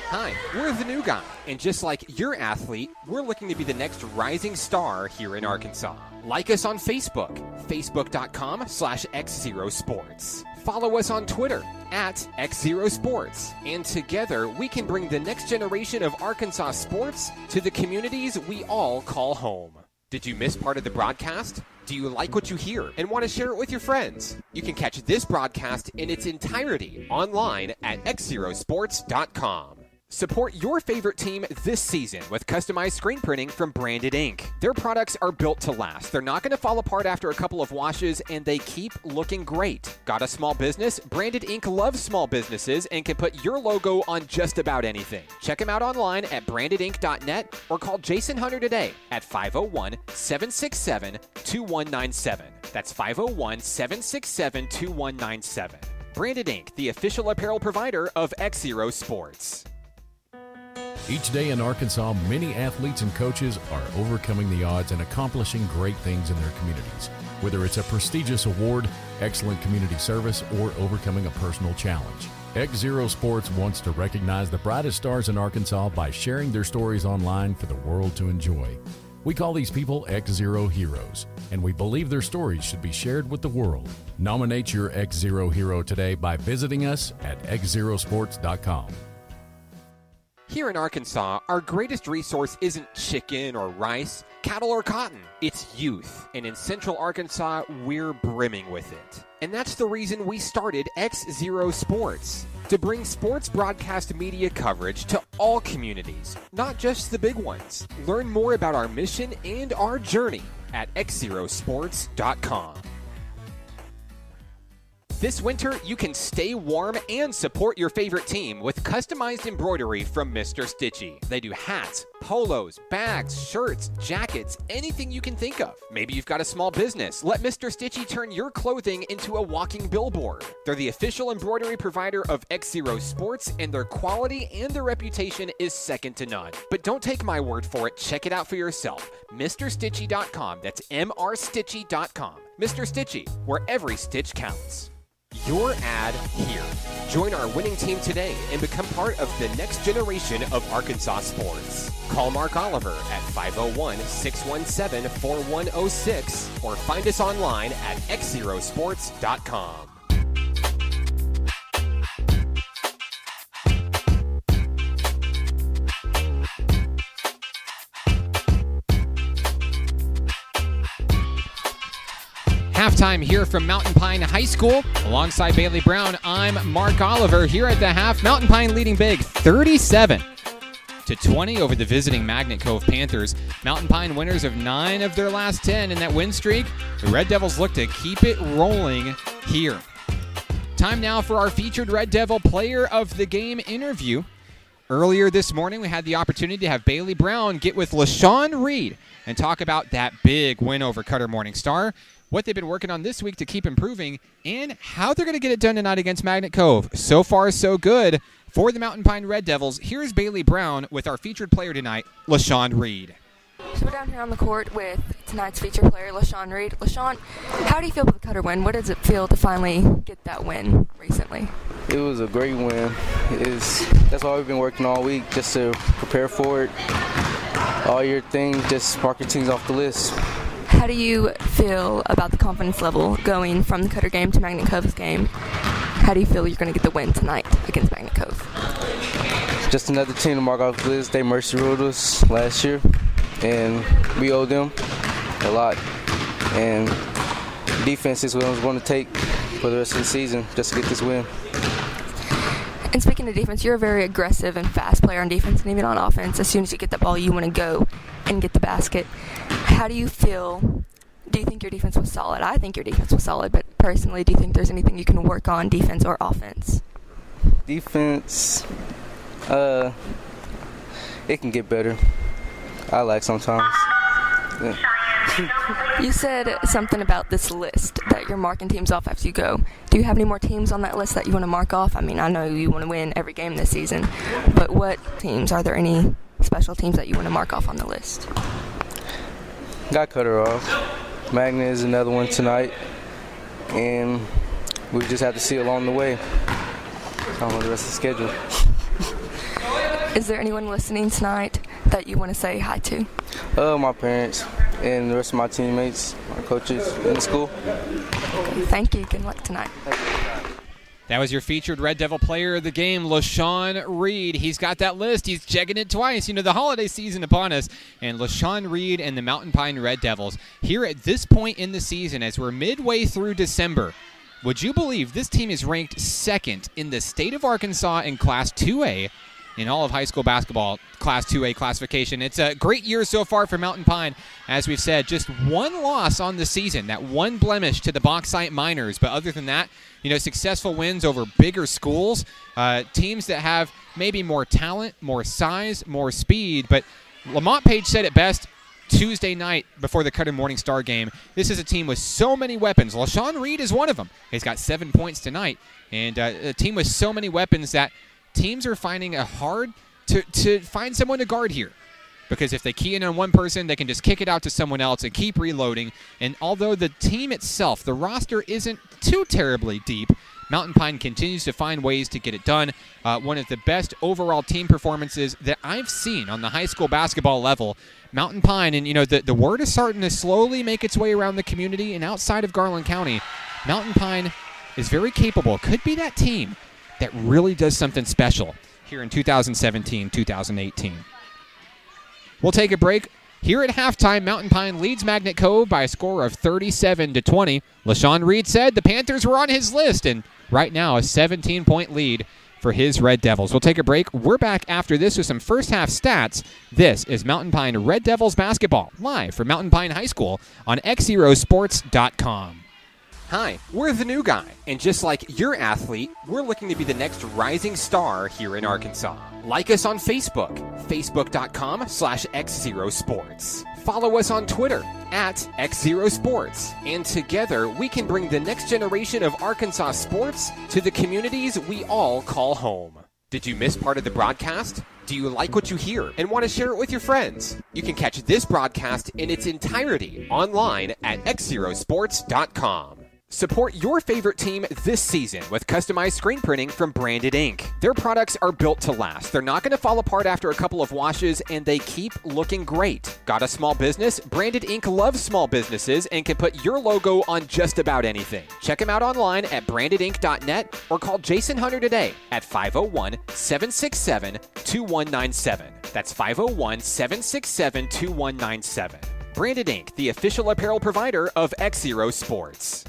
Hi, we're the new guy, and just like your athlete, we're looking to be the next rising star here in Arkansas. Like us on Facebook, facebook.com/XZeroSports. Follow us on Twitter @XZeroSports. And together, we can bring the next generation of Arkansas sports to the communities we all call home. Did you miss part of the broadcast? Do you like what you hear and want to share it with your friends? You can catch this broadcast in its entirety online at XZeroSports.com. Support your favorite team this season with customized screen printing from Branded Ink. Their products are built to last. They're not going to fall apart after a couple of washes, and they keep looking great. Got a small business? Branded Ink loves small businesses and can put your logo on just about anything. Check them out online at brandedink.net or call Jason Hunter today at 501-767-2197. That's 501-767-2197. Branded Ink, the official apparel provider of XZero Sports. Each day in Arkansas, many athletes and coaches are overcoming the odds and accomplishing great things in their communities. Whether it's a prestigious award, excellent community service, or overcoming a personal challenge. XZero Sports wants to recognize the brightest stars in Arkansas by sharing their stories online for the world to enjoy. We call these people XZero heroes, and we believe their stories should be shared with the world. Nominate your XZero hero today by visiting us at XZeroSports.com. Here in Arkansas, our greatest resource isn't chicken or rice, cattle or cotton. It's youth. And in Central Arkansas, we're brimming with it. And that's the reason we started XZero Sports, to bring sports broadcast media coverage to all communities, not just the big ones. Learn more about our mission and our journey at XZerosports.com. This winter, you can stay warm and support your favorite team with customized embroidery from Mr. Stitchy. They do hats, polos, bags, shirts, jackets, anything you can think of. Maybe you've got a small business. Let Mr. Stitchy turn your clothing into a walking billboard. They're the official embroidery provider of XZero Sports, and their quality and their reputation is second to none. But don't take my word for it. Check it out for yourself. MrStitchy.com. That's MRStitchy.com. Mr. Stitchy, where every stitch counts. Your ad here. Join our winning team today and become part of the next generation of Arkansas sports. Call Mark Oliver at 501-617-4106 or find us online at XZerosports.com. Halftime here from Mountain Pine High School. Alongside Bayley Brown, I'm Mark Oliver. Here at the half, Mountain Pine leading big 37-20 over the visiting Magnet Cove Panthers. Mountain Pine winners of 9 of their last 10 in that win streak. The Red Devils look to keep it rolling here. Time now for our featured Red Devil Player of the Game interview. Earlier this morning, we had the opportunity to have Bayley Brown get with LaShawn Reed and talk about that big win over Cutter Morning Star, what they've been working on this week to keep improving, and how they're going to get it done tonight against Magnet Cove. So far, so good for the Mountain Pine Red Devils. Here's Bayley Brown with our featured player tonight, LaShawn Reed. So we're down here on the court with tonight's featured player, LaShawn Reed. LaShawn, how do you feel about the Cutter win? What does it feel to finally get that win recently? It was a great win. That's why we've been working all week, just to prepare for it. All your things, just mark your teams off the list. How do you feel about the confidence level going from the Cutter game to Magnet Cove's game? How do you feel you're going to get the win tonight against Magnet Cove? Just another team to mark off the list. They mercy ruled us last year, and we owe them a lot. And defense is what I was going to take for the rest of the season just to get this win. And speaking of defense, you're a very aggressive and fast player on defense, and even on offense. As soon as you get the ball, you want to go and get the basket. How do you feel? Do you think your defense was solid? I think your defense was solid, but personally, do you think there's anything you can work on, defense or offense? Defense, it can get better. I like sometimes. Yeah. You said something about this list that you're marking teams off as you go. Do you have any more teams on that list that you want to mark off? I mean, I know you want to win every game this season, but what teams? Are there any special teams that you want to mark off on the list? Got Cutter off. Magnet is another one tonight, and we just have to see along the way. I don't know the rest of the schedule. Is there anyone listening tonight that you want to say hi to? My parents and the rest of my teammates, my coaches in the school. Okay, thank you. Good luck tonight. That was your featured Red Devil player of the game, LaShawn Reed. He's got that list. He's checking it twice. You know, the holiday season upon us. And LaShawn Reed and the Mountain Pine Red Devils here at this point in the season, as we're midway through December, would you believe this team is ranked second in the state of Arkansas in Class 2A in all of high school basketball, Class 2A classification. It's a great year so far for Mountain Pine. As we've said, just one loss on the season, that one blemish to the Bauxite Miners. But other than that, you know, successful wins over bigger schools, teams that have maybe more talent, more size, more speed. But Lamont Page said it best Tuesday night before the Cutter Morning Star game. This is a team with so many weapons. LaShawn Reed is one of them. He's got 7 points tonight. And a team with so many weapons that teams are finding it hard to find someone to guard here. Because if they key in on one person, they can just kick it out to someone else and keep reloading. And although the team itself, the roster isn't too terribly deep, Mountain Pine continues to find ways to get it done. One of the best overall team performances that I've seen on the high school basketball level. Mountain Pine, and you know, the word is starting to slowly make its way around the community and outside of Garland County. Mountain Pine is very capable. Could be that team that really does something special here in 2017-2018. We'll take a break. Here at halftime, Mountain Pine leads Magnet Cove by a score of 37-20. LaShawn Reed said the Panthers were on his list, and right now a 17-point lead for his Red Devils. We'll take a break. We're back after this with some first half stats. This is Mountain Pine Red Devils basketball, live from Mountain Pine High School on XZeroSports.com. Hi, we're the new guy, and just like your athlete, we're looking to be the next rising star here in Arkansas. Like us on Facebook, facebook.com/XZeroSports. Follow us on Twitter @XZeroSports, and together we can bring the next generation of Arkansas sports to the communities we all call home. Did you miss part of the broadcast? Do you like what you hear and want to share it with your friends? You can catch this broadcast in its entirety online at XZeroSports.com. Support your favorite team this season with customized screen printing from Branded Ink. Their products are built to last. They're not going to fall apart after a couple of washes, and they keep looking great. Got a small business? Branded Ink loves small businesses and can put your logo on just about anything. Check them out online at brandedink.net or call Jason Hunter today at 501-767-2197. That's 501-767-2197. Branded Ink, the official apparel provider of XZero Sports.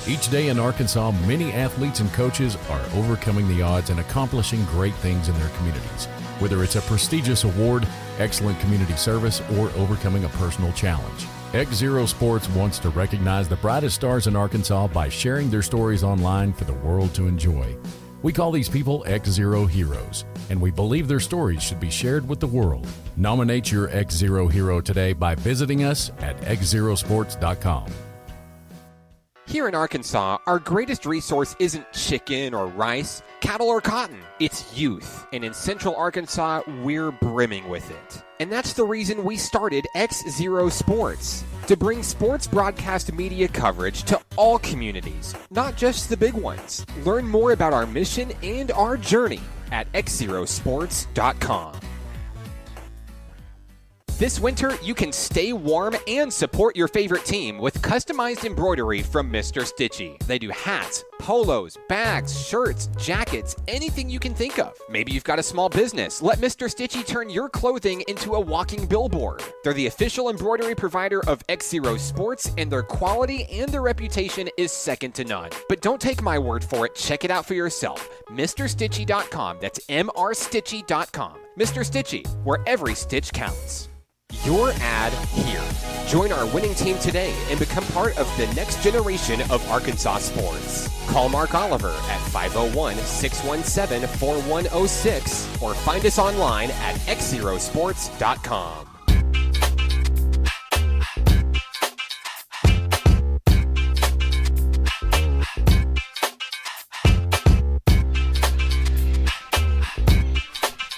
Each day in Arkansas, many athletes and coaches are overcoming the odds and accomplishing great things in their communities. Whether it's a prestigious award, excellent community service, or overcoming a personal challenge. XZero Sports wants to recognize the brightest stars in Arkansas by sharing their stories online for the world to enjoy. We call these people XZero heroes, and we believe their stories should be shared with the world. Nominate your XZero hero today by visiting us at XZeroSports.com. Here in Arkansas, our greatest resource isn't chicken or rice, cattle or cotton. It's youth. And in Central Arkansas, we're brimming with it. And that's the reason we started XZero Sports, to bring sports broadcast media coverage to all communities, not just the big ones. Learn more about our mission and our journey at XZeroSports.com. This winter, you can stay warm and support your favorite team with customized embroidery from Mr. Stitchy. They do hats, polos, bags, shirts, jackets, anything you can think of. Maybe you've got a small business. Let Mr. Stitchy turn your clothing into a walking billboard. They're the official embroidery provider of XZero Sports, and their quality and their reputation is second to none. But don't take my word for it. Check it out for yourself. MrStitchy.com. That's MRStitchy.com. Mr. Stitchy, where every stitch counts. Your ad here. Join our winning team today and become part of the next generation of Arkansas sports. Call Mark Oliver at 501-617-4106 or find us online at XZeroSports.com.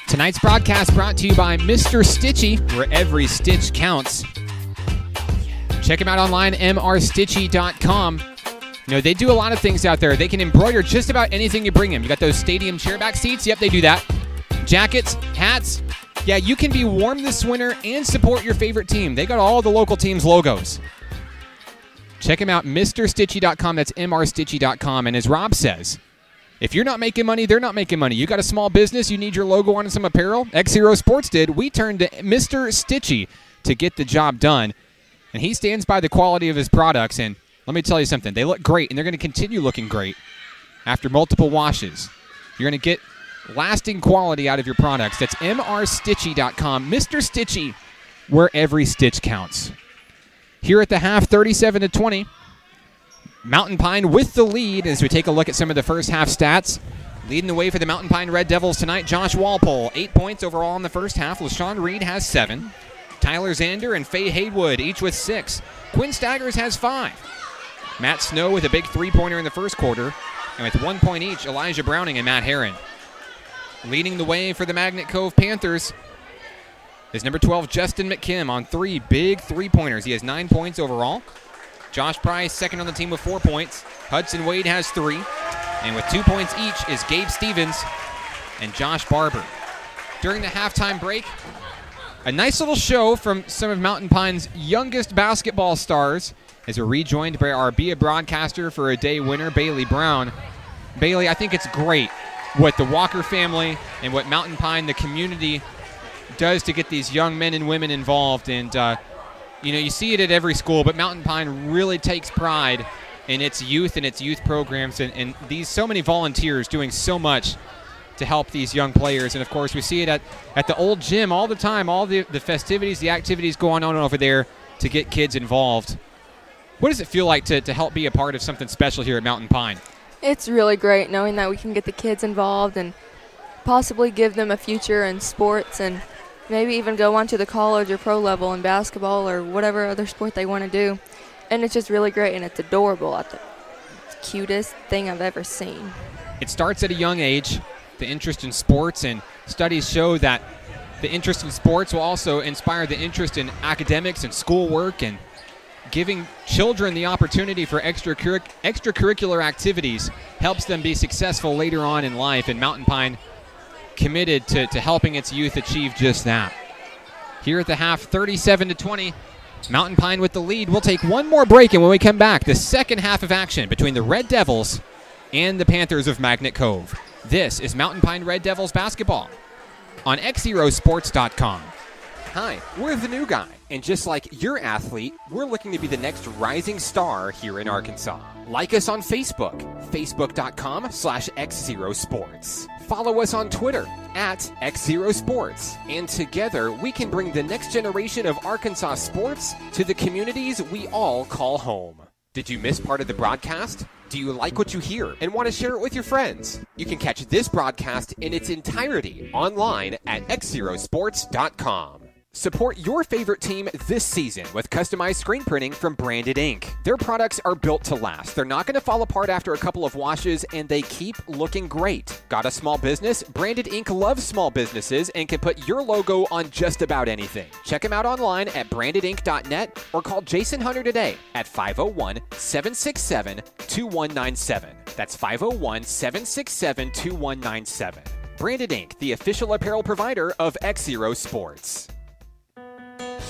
Tonight's broadcast brought to you by Mr. Stitchy, where every stitch counts. Check him out online, mrstitchy.com. You know, they do a lot of things out there. They can embroider just about anything you bring them. You got those stadium chairback seats? Yep, they do that. Jackets, hats. Yeah, you can be warm this winter and support your favorite team. They got all the local teams' logos. Check him out, mrstitchy.com. That's mrstitchy.com. And as Rob says, if you're not making money, they're not making money. You got a small business, you need your logo on some apparel. XZero Sports did. We turned to Mr. Stitchy to get the job done. And he stands by the quality of his products. And let me tell you something. They look great, and they're going to continue looking great after multiple washes. You're going to get lasting quality out of your products. That's mrstitchy.com. Mr. Stitchy, where every stitch counts. Here at the half, 37-20. Mountain Pine with the lead as we take a look at some of the first half stats. Leading the way for the Mountain Pine Red Devils tonight, Josh Walpole, 8 points overall in the first half. LaShawn Reed has 7. Tyler Zander and Faye Haywood each with 6. Quinn Staggers has 5. Matt Snow with a big three-pointer in the first quarter. And with 1 point each, Elijah Browning and Matt Herron. Leading the way for the Magnet Cove Panthers is number 12, Justin McKim on 3 big three-pointers. He has 9 points overall. Josh Price, second on the team with 4 points. Hudson Wade has 3. And with 2 points each is Gabe Stevens and Josh Barber. During the halftime break, a nice little show from some of Mountain Pine's youngest basketball stars as we're rejoined by our BIA broadcaster for a day winner, Bayley Brown. Bayley, I think it's great what the Walker family and what Mountain Pine, the community, does to get these young men and women involved. And, you see it at every school, but Mountain Pine really takes pride in its youth and its youth programs and these so many volunteers doing so much to help these young players. And, of course, we see it at the old gym all the time, all the festivities, the activities going on over there to get kids involved. What does it feel like to help be a part of something special here at Mountain Pine? It's really great knowing that we can get the kids involved and possibly give them a future in sports and maybe even go on to the college or pro level in basketball or whatever other sport they want to do. And it's just really great, and it's adorable. It's the cutest thing I've ever seen. It starts at a young age, the interest in sports, and studies show that the interest in sports will also inspire the interest in academics and schoolwork, and giving children the opportunity for extracurricular activities helps them be successful later on in life, and Mountain Pine committed to helping its youth achieve just that. Here at the half, 37-20, Mountain Pine with the lead. We'll take one more break, and when we come back, the second half of action between the Red Devils and the Panthers of Magnet Cove. This is Mountain Pine Red Devils basketball on XZeroSports.com. Hi, we're the new guy, and just like your athlete, we're looking to be the next rising star here in Arkansas. Like us on Facebook, facebook.com/XZeroSports. Follow us on Twitter @XZeroSports, and together we can bring the next generation of Arkansas sports to the communities we all call home. Did you miss part of the broadcast? Do you like what you hear and want to share it with your friends? You can catch this broadcast in its entirety online at XZeroSports.com. Support your favorite team this season with customized screen printing from Branded Ink. Their products are built to last. They're not going to fall apart after a couple of washes, and they keep looking great. Got a small business? Branded Ink loves small businesses and can put your logo on just about anything. Check them out online at brandedink.net or call Jason Hunter today at 501-767-2197. That's 501-767-2197. Branded Ink, the official apparel provider of XZero Sports.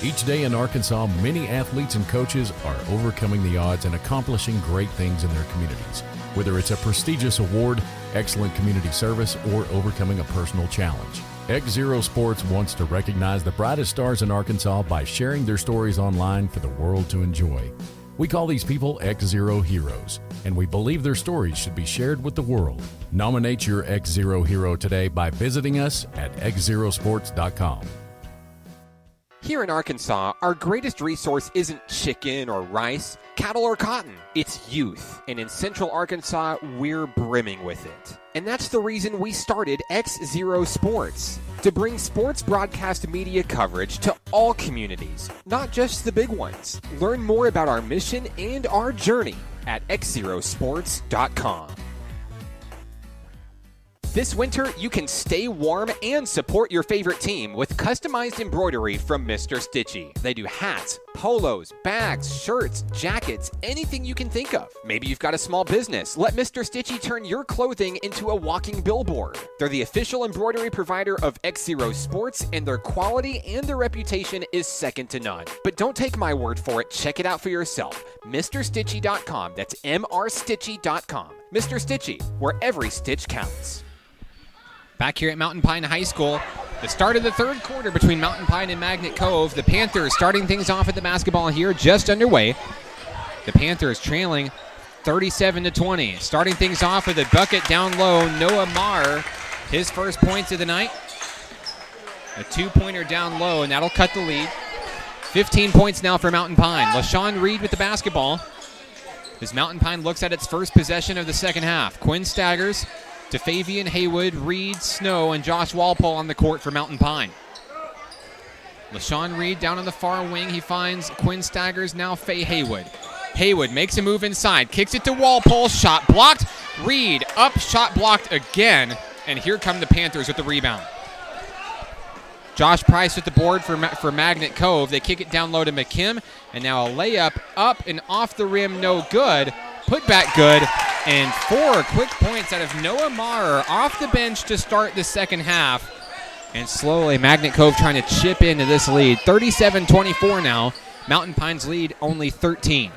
Each day in Arkansas, many athletes and coaches are overcoming the odds and accomplishing great things in their communities. Whether it's a prestigious award, excellent community service, or overcoming a personal challenge. XZero Sports wants to recognize the brightest stars in Arkansas by sharing their stories online for the world to enjoy. We call these people XZero heroes, and we believe their stories should be shared with the world. Nominate your XZero hero today by visiting us at XZeroSports.com. Here in Arkansas, our greatest resource isn't chicken or rice, cattle or cotton. It's youth. And in Central Arkansas, we're brimming with it. And that's the reason we started XZero Sports, to bring sports broadcast media coverage to all communities, not just the big ones. Learn more about our mission and our journey at XZeroSports.com. This winter, you can stay warm and support your favorite team with customized embroidery from Mr. Stitchy. They do hats, polos, bags, shirts, jackets, anything you can think of. Maybe you've got a small business. Let Mr. Stitchy turn your clothing into a walking billboard. They're the official embroidery provider of XZero Sports, and their quality and their reputation is second to none. But don't take my word for it. Check it out for yourself. MrStitchy.com. That's MrStitchy.com. Mr. Stitchy, where every stitch counts. Back here at Mountain Pine High School, the start of the third quarter between Mountain Pine and Magnet Cove. The Panthers starting things off at the basketball here, just underway. The Panthers trailing 37-20. Starting things off with a bucket down low, Noah Marr, his first points of the night. A two-pointer down low, and that'll cut the lead. 15 points now for Mountain Pine. LaShawn Reed with the basketball as Mountain Pine looks at its first possession of the second half. Quinn staggers to Fabian Haywood, Reed, Snow, and Josh Walpole on the court for Mountain Pine. LaShawn Reed down on the far wing. He finds Quinn Staggers, now Faye Haywood. Haywood makes a move inside, kicks it to Walpole, shot blocked. Reed up, shot blocked again, and here come the Panthers with the rebound. Josh Price with the board for Magnet Cove. They kick it down low to McKim, and now a layup up and off the rim, no good. Put back good, and 4 quick points out of Noah Marr off the bench to start the second half. And slowly, Magnet Cove trying to chip into this lead. 37-24 now. Mountain Pine's lead only 13.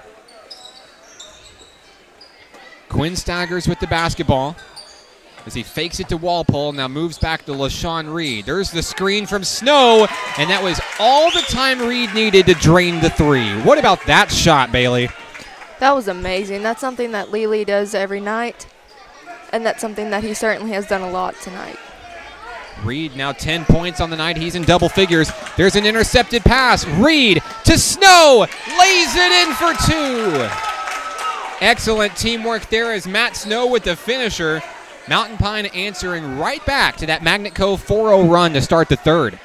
Quinn Staggers with the basketball. as he fakes it to Walpole, now moves back to LaShawn Reed. There's the screen from Snow, and that was all the time Reed needed to drain the three. What about that shot, Bayley? That was amazing. That's something that Lely does every night, and that's something that he certainly has done a lot tonight. Reed now 10 points on the night. He's in double figures. There's an intercepted pass. Reed to Snow. Lays it in for two. Excellent teamwork there as Matt Snow with the finisher. Mountain Pine answering right back to that Magnet Cove 4-0 run to start the third.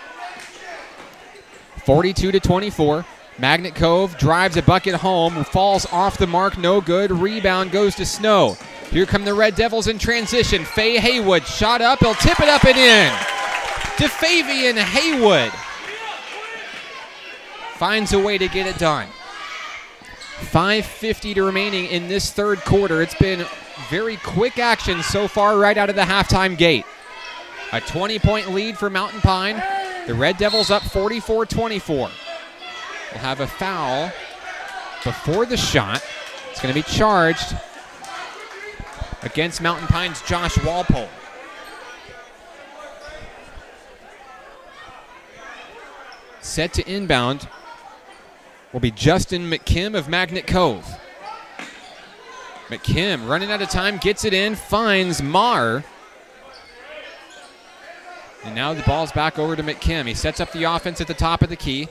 42-24. Magnet Cove drives a bucket home. Falls off the mark. No good. Rebound goes to Snow. Here come the Red Devils in transition. Faye Haywood shot up. He'll tip it up and in. DeFavian Haywood finds a way to get it done. 5:50 to remaining in this third quarter. It's been very quick action so far right out of the halftime gate. A 20-point lead for Mountain Pine. The Red Devils up 44-24. We'll have a foul before the shot. It's going to be charged against Mountain Pine's Josh Walpole. Set to inbound will be Justin McKim of Magnet Cove. McKim running out of time, gets it in, finds Marr. And now the ball's back over to McKim. He sets up the offense at the top of the key.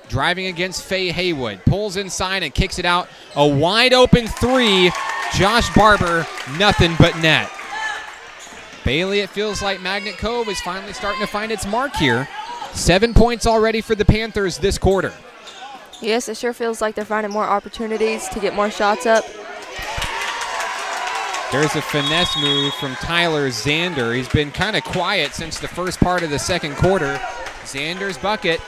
Driving against Faye Haywood. Pulls inside and kicks it out. A wide open three. Josh Barber, nothing but net. Bayley, it feels like Magnet Cove is finally starting to find its mark here. 7 points already for the Panthers this quarter. Yes, it sure feels like they're finding more opportunities to get more shots up. There's a finesse move from Tyler Zander. He's been kind of quiet since the first part of the second quarter. Zander's bucket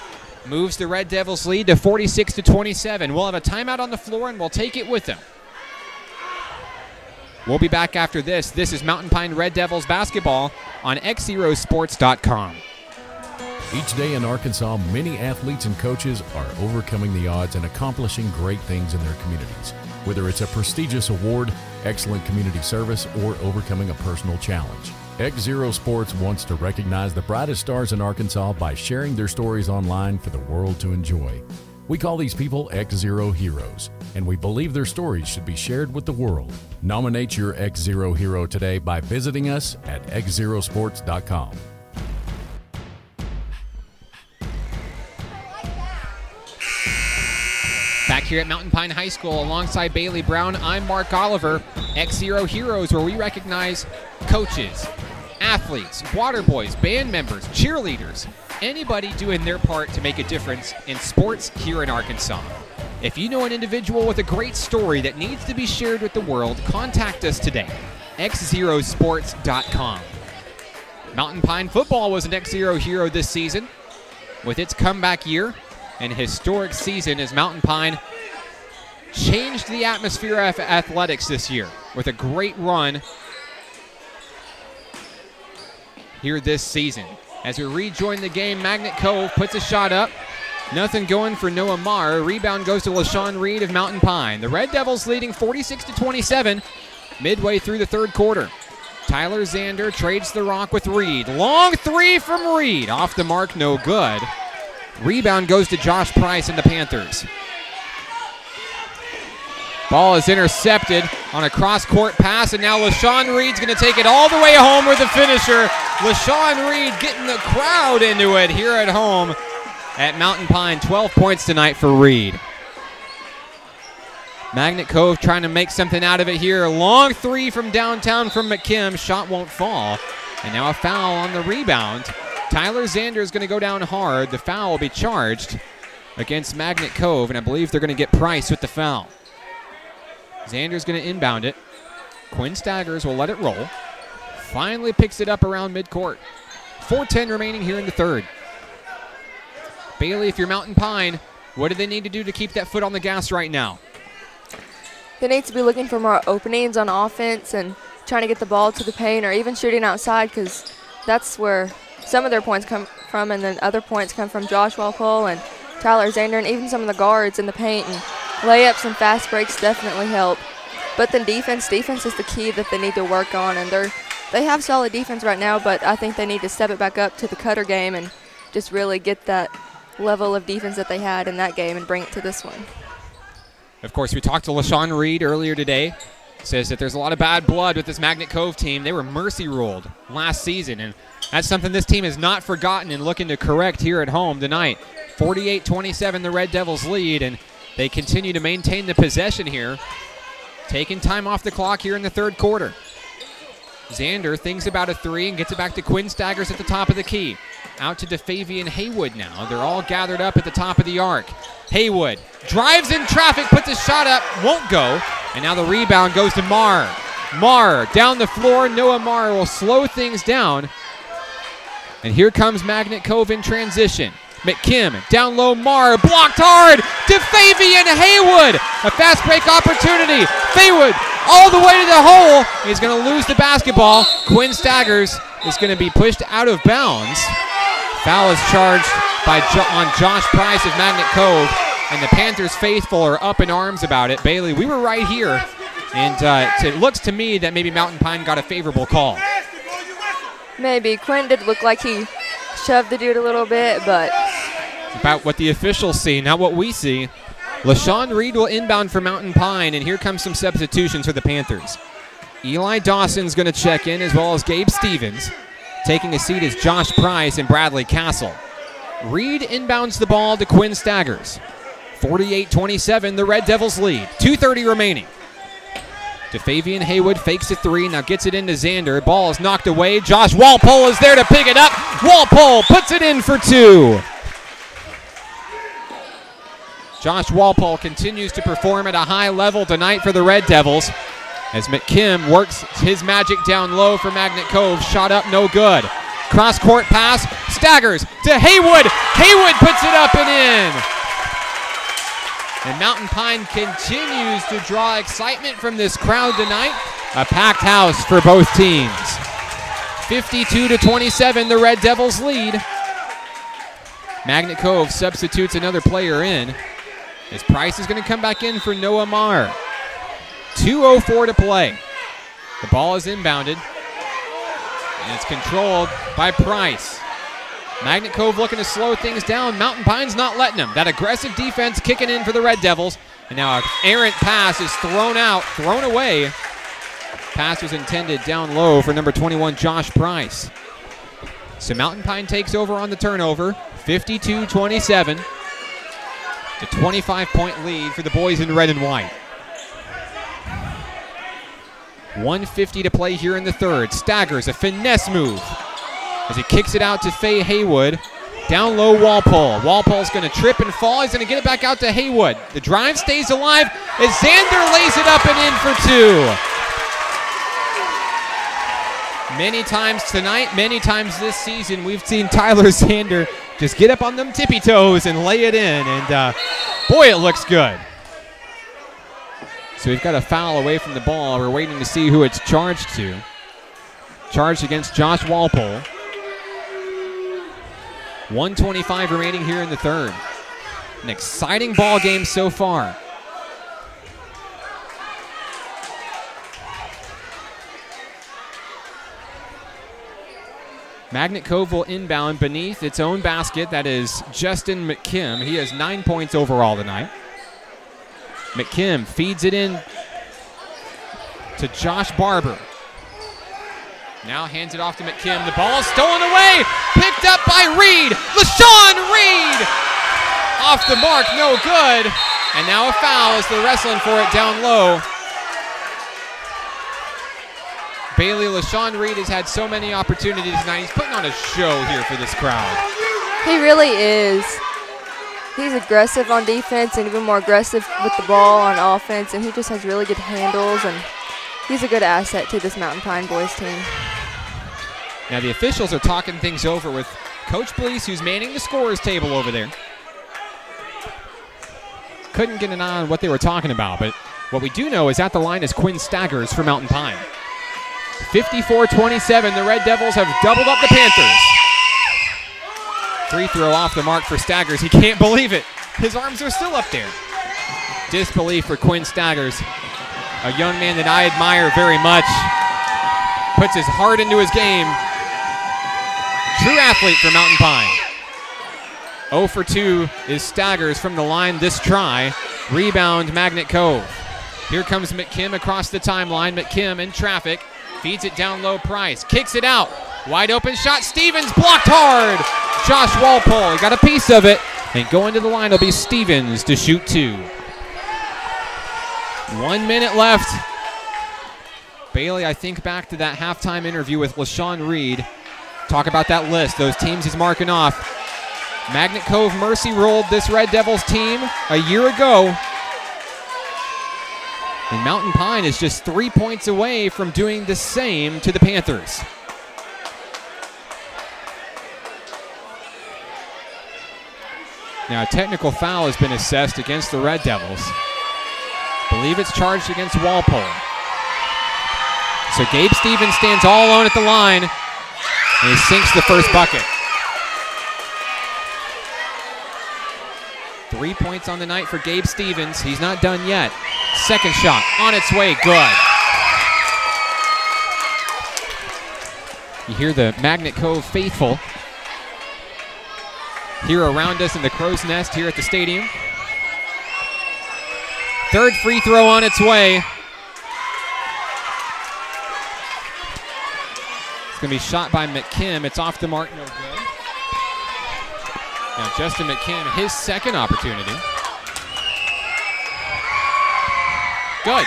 moves the Red Devils' lead to 46-27. We'll have a timeout on the floor, and we'll take it with them. We'll be back after this. This is Mountain Pine Red Devils basketball on XZeroSports.com. Each day in Arkansas, many athletes and coaches are overcoming the odds and accomplishing great things in their communities. Whether it's a prestigious award, excellent community service, or overcoming a personal challenge. XZero Sports wants to recognize the brightest stars in Arkansas by sharing their stories online for the world to enjoy. We call these people XZero heroes, and we believe their stories should be shared with the world. Nominate your XZero hero today by visiting us at XZeroSports.com. Back here at Mountain Pine High School alongside Bailey Brown, I'm Mark Oliver. XZero Heroes, where we recognize coaches, athletes, water boys, band members, cheerleaders, anybody doing their part to make a difference in sports here in Arkansas. If you know an individual with a great story that needs to be shared with the world, contact us today. XZeroSports.com. Mountain Pine football was an XZero hero this season with its comeback year and historic season as Mountain Pine changed the atmosphere of athletics this year with a great run here this season. As we rejoin the game, Magnet Cove puts a shot up. Nothing going for Noah Marr. Rebound goes to LaShawn Reed of Mountain Pine. The Red Devils leading 46-27 midway through the third quarter. Tyler Zander trades the rock with Reed. Long three from Reed. Off the mark, no good. Rebound goes to Josh Price and the Panthers. Ball is intercepted on a cross-court pass, and now LaShawn Reed's going to take it all the way home with the finisher. LaShawn Reed getting the crowd into it here at home at Mountain Pine. 12 points tonight for Reed. Magnet Cove trying to make something out of it here. Long three from downtown from McKim. Shot won't fall. And now a foul on the rebound. Tyler Zander is going to go down hard. The foul will be charged against Magnet Cove, and I believe they're going to get Price with the foul. Zander's going to inbound it. Quinn Staggers will let it roll. Finally picks it up around midcourt. 4:10 remaining here in the third. Bailey, if you're Mountain Pine, what do they need to do to keep that foot on the gas right now? They need to be looking for more openings on offense and trying to get the ball to the paint or even shooting outside, because that's where some of their points come from, and then other points come from Josh Walpole and Tyler Zander and even some of the guards in the paint. And layups and fast breaks definitely help. But then defense is the key that they need to work on, and they're They have solid defense right now, but I think they need to step it back up to the Cutter game and just really get that level of defense that they had in that game and bring it to this one. Of course, we talked to LaShawn Reed earlier today. Says that there's a lot of bad blood with this Magnet Cove team. They were mercy ruled last season, and that's something this team has not forgotten and looking to correct here at home tonight. 48-27 the Red Devils lead, and they continue to maintain the possession here, taking time off the clock here in the third quarter. Xander thinks about a three and gets it back to Quinn Staggers at the top of the key. Out to DeFavian Haywood now. They're all gathered up at the top of the arc. Haywood drives in traffic, puts a shot up, won't go. And now the rebound goes to Marr. Marr down the floor. Noah Marr will slow things down. And here comes Magnet Cove in transition. McKim down low. Marr blocked hard. DeFavian Haywood. A fast break opportunity. Haywood all the way to the hole. He's going to lose the basketball. Quinn Staggers is going to be pushed out of bounds. Foul is charged on Josh Price of Magnet Cove, and the Panthers faithful are up in arms about it. Bailey, we were right here, and it looks to me that maybe Mountain Pine got a favorable call. Maybe. Quinn did look like he shoved the dude a little bit, but... It's about what the officials see, not what we see. LaShawn Reed will inbound for Mountain Pine, and here comes some substitutions for the Panthers. Eli Dawson's going to check in, as well as Gabe Stevens. Taking a seat is Josh Price and Bradley Castle. Reed inbounds the ball to Quinn Staggers. 48-27, the Red Devils lead. 2:30 remaining. DeFavian Haywood fakes a three, now gets it into Xander. Ball is knocked away. Josh Walpole is there to pick it up. Walpole puts it in for two. Josh Walpole continues to perform at a high level tonight for the Red Devils, as McKim works his magic down low for Magnet Cove. Shot up, no good. Cross-court pass, Staggers to Haywood. Haywood puts it up and in. And Mountain Pine continues to draw excitement from this crowd tonight. A packed house for both teams. 52-27, the Red Devils lead. Magnet Cove substitutes another player in, as Price is going to come back in for Noah Marr. 2:04 to play. The ball is inbounded, and it's controlled by Price. Magnet Cove looking to slow things down. Mountain Pine's not letting them. That aggressive defense kicking in for the Red Devils. And now an errant pass is thrown away. Pass was intended down low for number 21, Josh Price. So Mountain Pine takes over on the turnover. 52-27. The 25-point lead for the boys in red and white. 1:50 to play here in the third. Staggers, a finesse move as he kicks it out to Faye Haywood. Down low, Walpole. Walpole's going to trip and fall. He's going to get it back out to Haywood. The drive stays alive as Xander lays it up and in for two. Many times tonight, many times this season, we've seen Tyler Xander just get up on them tippy toes and lay it in. And boy, it looks good. So we've got a foul away from the ball. We're waiting to see who it's charged to. Charged against Josh Walpole. 1:25 remaining here in the third. An exciting ball game so far. Magnet Cove will inbound beneath its own basket. That is Justin McKim. He has 9 points overall tonight. McKim feeds it in to Josh Barber. Now hands it off to McKim. The ball is stolen away. Picked up by Reed. LaShawn Reed! Off the mark, no good. And now a foul as they're wrestling for it down low. Bayley, LaShawn Reed has had so many opportunities tonight. He's putting on a show here for this crowd. He really is. He's aggressive on defense and even more aggressive with the ball on offense, and he just has really good handles, and he's a good asset to this Mountain Pine boys team. Now the officials are talking things over with Coach Blease, who's manning the scorer's table over there. Couldn't get an eye on what they were talking about, but what we do know is at the line is Quinn Staggers for Mountain Pine. 54-27, the Red Devils have doubled up the Panthers. Free throw off the mark for Staggers. He can't believe it. His arms are still up there. Disbelief for Quinn Staggers, a young man that I admire very much. puts his heart into his game. True athlete for Mountain Pine. 0 for 2 is Staggers from the line this try. Rebound, Magnet Cove. Here comes McKim across the timeline. McKim in traffic. Feeds it down low, Price. Kicks it out. Wide open shot. Stevens blocked hard. Josh Walpole got a piece of it. And going to the line will be Stevens to shoot 2. 1 minute left. Bayley, I think back to that halftime interview with LaShawn Reed. Talk about that list, those teams he's marking off. Magnet Cove mercy rolled this Red Devils team a year ago. And Mountain Pine is just 3 points away from doing the same to the Panthers. Now, a technical foul has been assessed against the Red Devils. I believe it's charged against Walpole. So Gabe Stevens stands all alone at the line, and he sinks the first bucket. 3 points on the night for Gabe Stevens. He's not done yet. Second shot on its way, good. You hear the Magnet Cove faithful here around us in the Crow's Nest here at the stadium. Third free throw on its way. It's going to be shot by McKim. It's off the mark, no good. Now Justin McKim, his second opportunity. Good.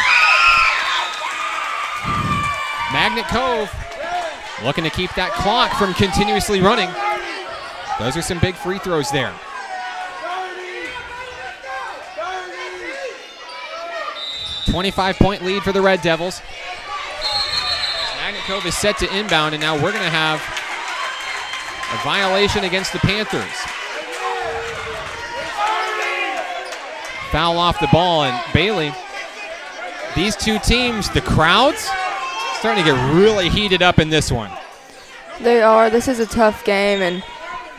Magnet Cove looking to keep that clock from continuously running. Those are some big free throws there. A 25-point lead for the Red Devils. Magnet Cove is set to inbound, and now we're going to have a violation against the Panthers. Foul off the ball, and Bayley, these two teams, the crowds, starting to get really heated up in this one. They are. This is a tough game, and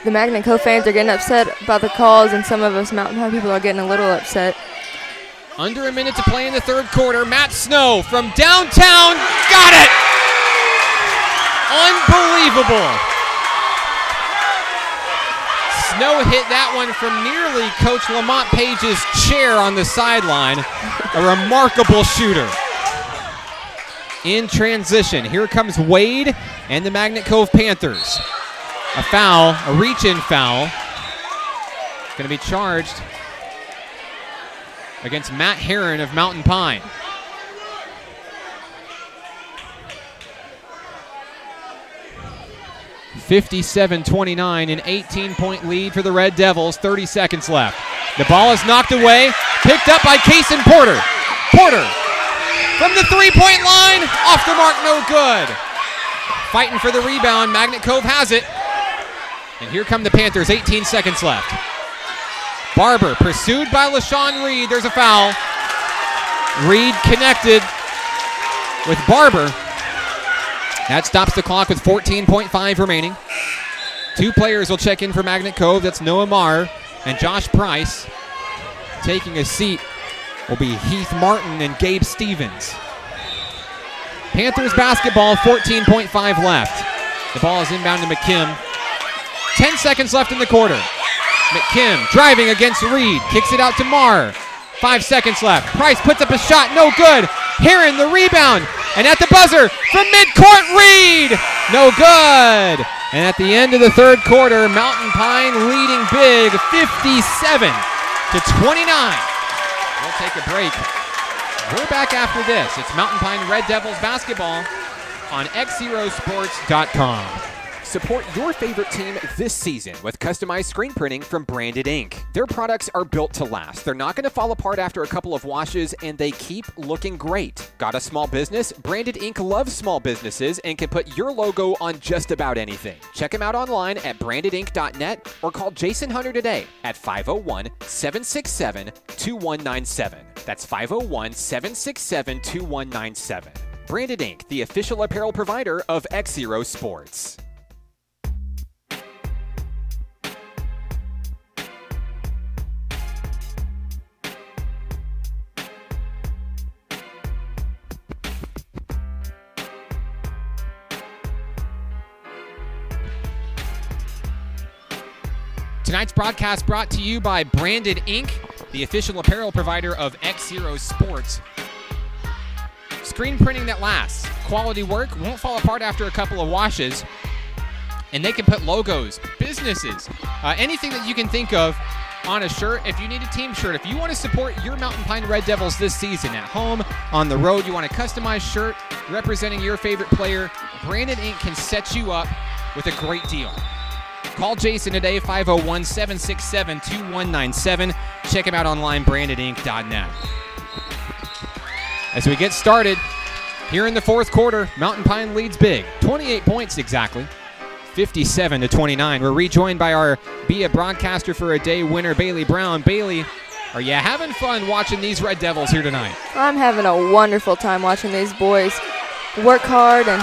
the Magnet Cove fans are getting upset about the calls, and some of us Mountain High people are getting a little upset. Under a minute to play in the third quarter. Matt Snow from downtown, got it! Unbelievable. Snow hit that one from nearly Coach Lamont Page's chair on the sideline. A remarkable shooter. In transition, here comes Wade and the Magnet Cove Panthers. A foul, a reach-in foul. Going to be charged against Matt Herron of Mountain Pine. (57-29), an 18-point lead for the Red Devils, 30 seconds left. The ball is knocked away, picked up by Cason Porter. Porter from the three-point line, off the mark, no good. Fighting for the rebound, Magnet Cove has it. And here come the Panthers, 18 seconds left. Barber pursued by LaShawn Reed, there's a foul. Reed connected with Barber. That stops the clock with 14.5 remaining. Two players will check in for Magnet Cove. That's Noah Marr and Josh Price. Taking a seat will be Heath Martin and Gabe Stevens. Panthers basketball, 14.5 left. The ball is inbound to McKim. 10 seconds left in the quarter. McKim driving against Reed. Kicks it out to Marr. 5 seconds left. Price puts up a shot, no good. Herron the rebound. And at the buzzer from midcourt, Reed. No good. And at the end of the third quarter, Mountain Pine leading big, 57-29. We'll take a break. We're back after this. It's Mountain Pine Red Devils basketball on XZeroSports.com. Support your favorite team this season with customized screen printing from Branded Ink. Their products are built to last. They're not going to fall apart after a couple of washes, and they keep looking great. Got a small business? Branded Ink loves small businesses and can put your logo on just about anything. Check them out online at brandedink.net or call Jason Hunter today at 501-767-2197. That's 501-767-2197. Branded Ink, the official apparel provider of XZero Sports. Tonight's broadcast brought to you by Branded Inc., the official apparel provider of XZero Sports. Screen printing that lasts. Quality work, won't fall apart after a couple of washes. And they can put logos, businesses, anything that you can think of on a shirt. If you need a team shirt, if you want to support your Mountain Pine Red Devils this season at home, on the road, you want a customized shirt representing your favorite player, Branded Inc. can set you up with a great deal. Call Jason today, 501-767-2197. Check him out online, brandedinc.net. As we get started, here in the fourth quarter, Mountain Pine leads big, 28 points exactly, 57-29. We're rejoined by our Be a Broadcaster for a Day winner, Bayley Brown. Bayley, are you having fun watching these Red Devils here tonight? I'm having a wonderful time watching these boys work hard. And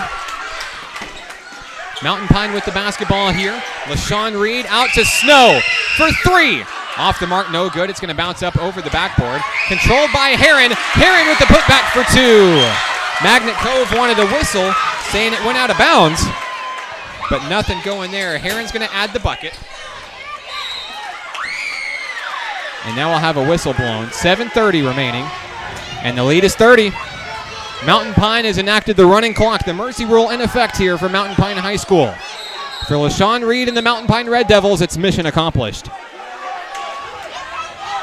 Mountain Pine with the basketball here. LaShawn Reed out to Snow for three. Off the mark, no good. It's going to bounce up over the backboard. Controlled by Heron. Heron with the putback for two. Magnet Cove wanted a whistle, saying it went out of bounds, but nothing going there. Heron's going to add the bucket. And now we'll have a whistle blown. 7:30 remaining, and the lead is 30. Mountain Pine has enacted the running clock, the mercy rule in effect here for Mountain Pine High School. For LaShawn Reed and the Mountain Pine Red Devils, it's mission accomplished.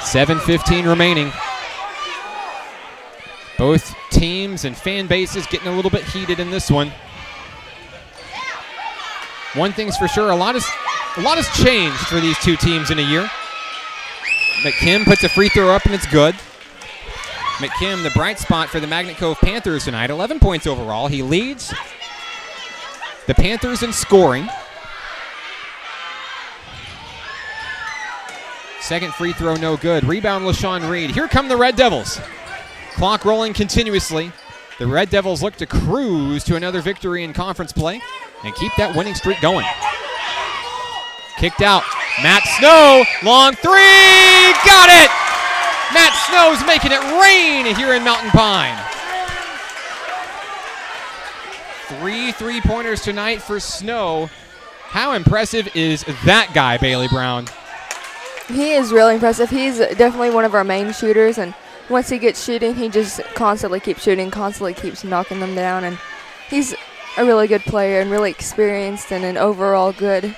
7:15 remaining. Both teams and fan bases getting a little bit heated in this one. One thing's for sure, a lot has changed for these two teams in a year. McKim puts a free throw up and it's good. McKim, the bright spot for the Magnet Cove Panthers tonight, 11 points overall. He leads the Panthers in scoring. Second free throw, no good. Rebound, LaShawn Reed. Here come the Red Devils. Clock rolling continuously. The Red Devils look to cruise to another victory in conference play and keep that winning streak going. Kicked out. Matt Snow, long three, got it! Matt Snow's making it rain here in Mountain Pine. 3 3-pointers tonight for Snow. How impressive is that guy, Bayley Brown? he is really impressive. He's definitely one of our main shooters, and once he gets shooting, he just constantly keeps shooting, constantly keeps knocking them down, and he's a really good player and really experienced and an overall good.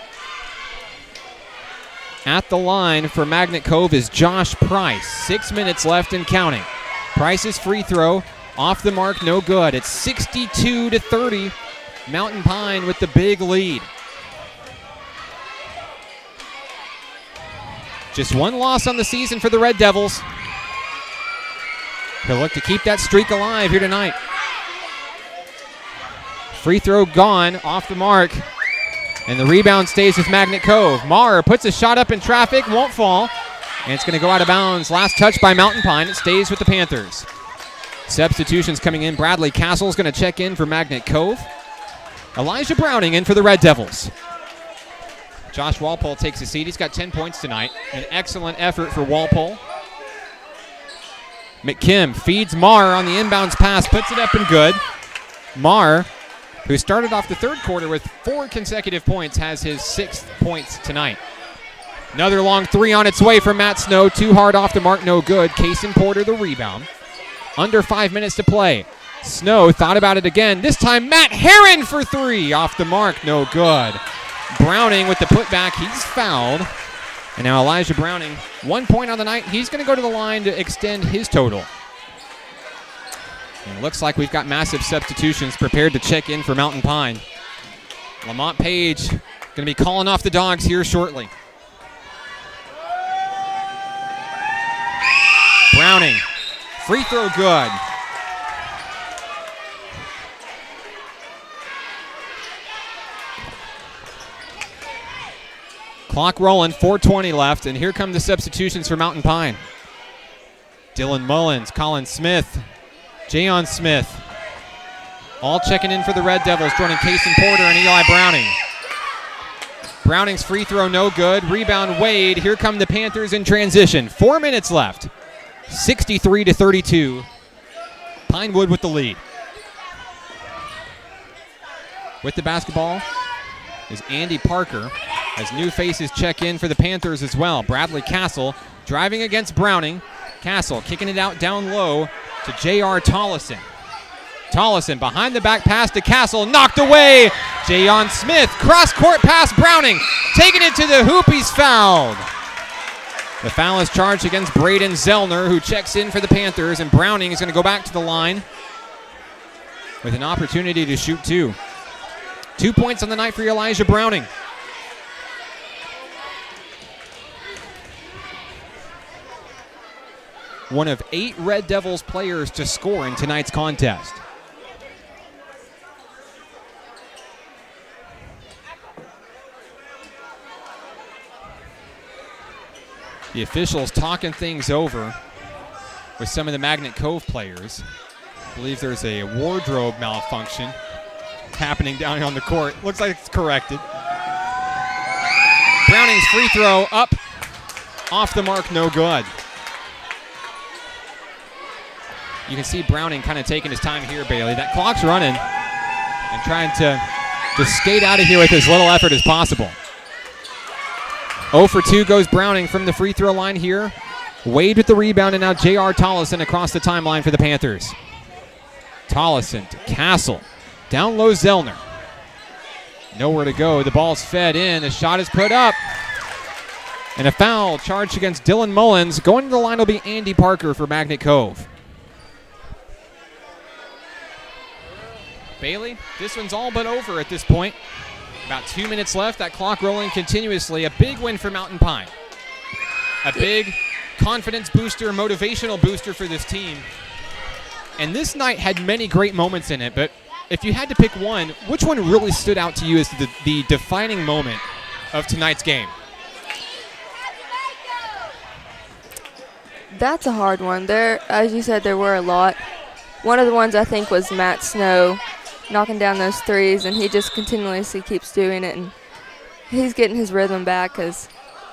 At the line for Magnet Cove is Josh Price. 6 minutes left and counting. Price's free throw off the mark, no good. It's 62-30. Mountain Pine with the big lead. Just one loss on the season for the Red Devils. He'll look to keep that streak alive here tonight. Free throw gone, off the mark. And the rebound stays with Magnet Cove. Marr puts a shot up in traffic, won't fall. And it's going to go out of bounds. Last touch by Mountain Pine. It stays with the Panthers. Substitutions coming in. Bradley Castle's going to check in for Magnet Cove. Elijah Browning in for the Red Devils. Josh Walpole takes a seat. He's got 10 points tonight. An excellent effort for Walpole. McKim feeds Marr on the inbounds pass, puts it up and good. Marr, who started off the third quarter with 4 consecutive points, has his 6th points tonight. Another long three on its way for Matt Snow. Too hard off the mark, no good. Kaysen Porter the rebound. Under 5 minutes to play. Snow thought about it again. This time Matt Heron for 3. Off the mark, no good. Browning with the putback. He's fouled. And now Elijah Browning, 1 point on the night. He's going to go to the line to extend his total. And it looks like we've got massive substitutions prepared to check in for Mountain Pine. Lamont Page going to be calling off the Dogs here shortly. Browning, free throw good. Clock rolling, 4:20 left, and here come the substitutions for Mountain Pine. Dylan Mullins, Colin Smith, Jayon Smith, all checking in for the Red Devils, joining Kaysen Porter and Eli Browning. Browning's free throw no good. Rebound Wade. Here come the Panthers in transition. 4 minutes left. 63-32. Pinewood with the lead. With the basketball is Andy Parker. as new faces check in for the Panthers as well. Bradley Castle driving against Browning. Castle kicking it out down low to J.R. Tollison. Tollison behind the back pass to Castle, knocked away. Jayon Smith, cross-court pass, Browning taking it to the hoop, he's fouled. The foul is charged against Braden Zellner, who checks in for the Panthers, and Browning is going to go back to the line with an opportunity to shoot two. 2 points on the night for Elijah Browning. One of 8 Red Devils players to score in tonight's contest. The officials talking things over with some of the Magnet Cove players. I believe there's a wardrobe malfunction happening down on the court. Looks like it's corrected. Browning's free throw up, off the mark, no good. You can see Browning kind of taking his time here, Bailey. That clock's running and trying to just skate out of here with as little effort as possible. 0 for 2 goes Browning from the free throw line here. Wade with the rebound, and now J.R. Tollison across the timeline for the Panthers. Tollison to Castle. Down low, Zellner. Nowhere to go. The ball's fed in. The shot is put up. And a foul charged against Dylan Mullins. Going to the line will be Andy Parker for Magnet Cove. Bailey, this one's all but over at this point. About 2 minutes left. That clock rolling continuously. A big win for Mountain Pine. A big confidence booster, motivational booster for this team. And this night had many great moments in it, but if you had to pick one, which one really stood out to you as the defining moment of tonight's game? That's a hard one. There, as you said, there were a lot. One of the ones I think was Matt Snow knocking down those threes, and he just continuously keeps doing it, and he's getting his rhythm back because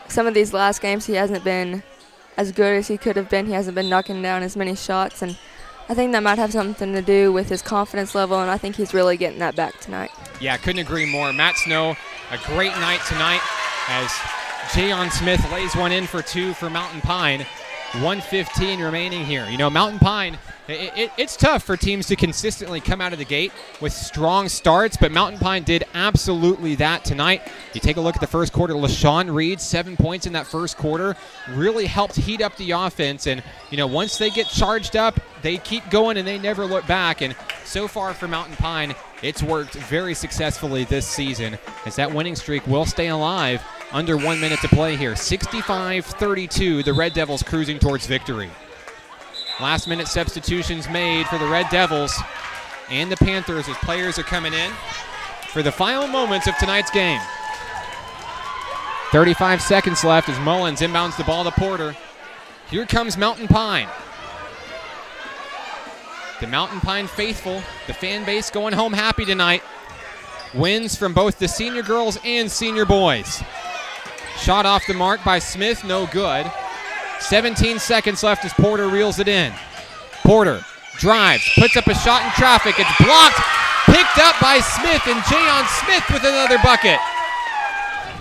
some of these last games he hasn't been as good as he could have been. He hasn't been knocking down as many shots, and I think that might have something to do with his confidence level, and I think he's really getting that back tonight. Yeah, couldn't agree more. Matt Snow, a great night tonight as Jayon Smith lays one in for 2 for Mountain Pine. 1:15 remaining here. You know, Mountain Pine, it's tough for teams to consistently come out of the gate with strong starts, but Mountain Pine did absolutely that tonight. You take a look at the first quarter, LaShawn Reed, 7 points in that first quarter, really helped heat up the offense, and you know, once they get charged up, they keep going and they never look back, and so far for Mountain Pine, it's worked very successfully this season as that winning streak will stay alive. Under 1 minute to play here. 65-32, the Red Devils cruising towards victory. Last minute substitutions made for the Red Devils and the Panthers as players are coming in for the final moments of tonight's game. 35 seconds left as Mullins inbounds the ball to Porter. Here comes Mountain Pine. The Mountain Pine faithful, the fan base going home happy tonight. Wins from both the senior girls and senior boys. Shot off the mark by Smith, no good. 17 seconds left as Porter reels it in. Porter drives, puts up a shot in traffic. It's blocked, picked up by Smith, and Jayon Smith with another bucket.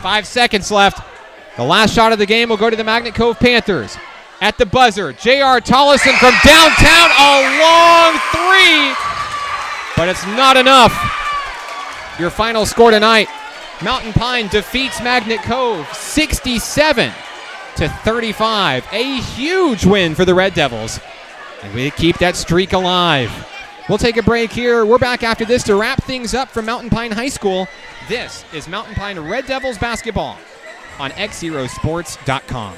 5 seconds left. The last shot of the game will go to the Magnet Cove Panthers. At the buzzer, J.R. Tollison from downtown, a long three, but it's not enough. Your final score tonight. Mountain Pine defeats Magnet Cove 67-35. A huge win for the Red Devils. And we keep that streak alive. We'll take a break here. We're back after this to wrap things up from Mountain Pine High School. This is Mountain Pine Red Devils basketball on XZeroSports.com.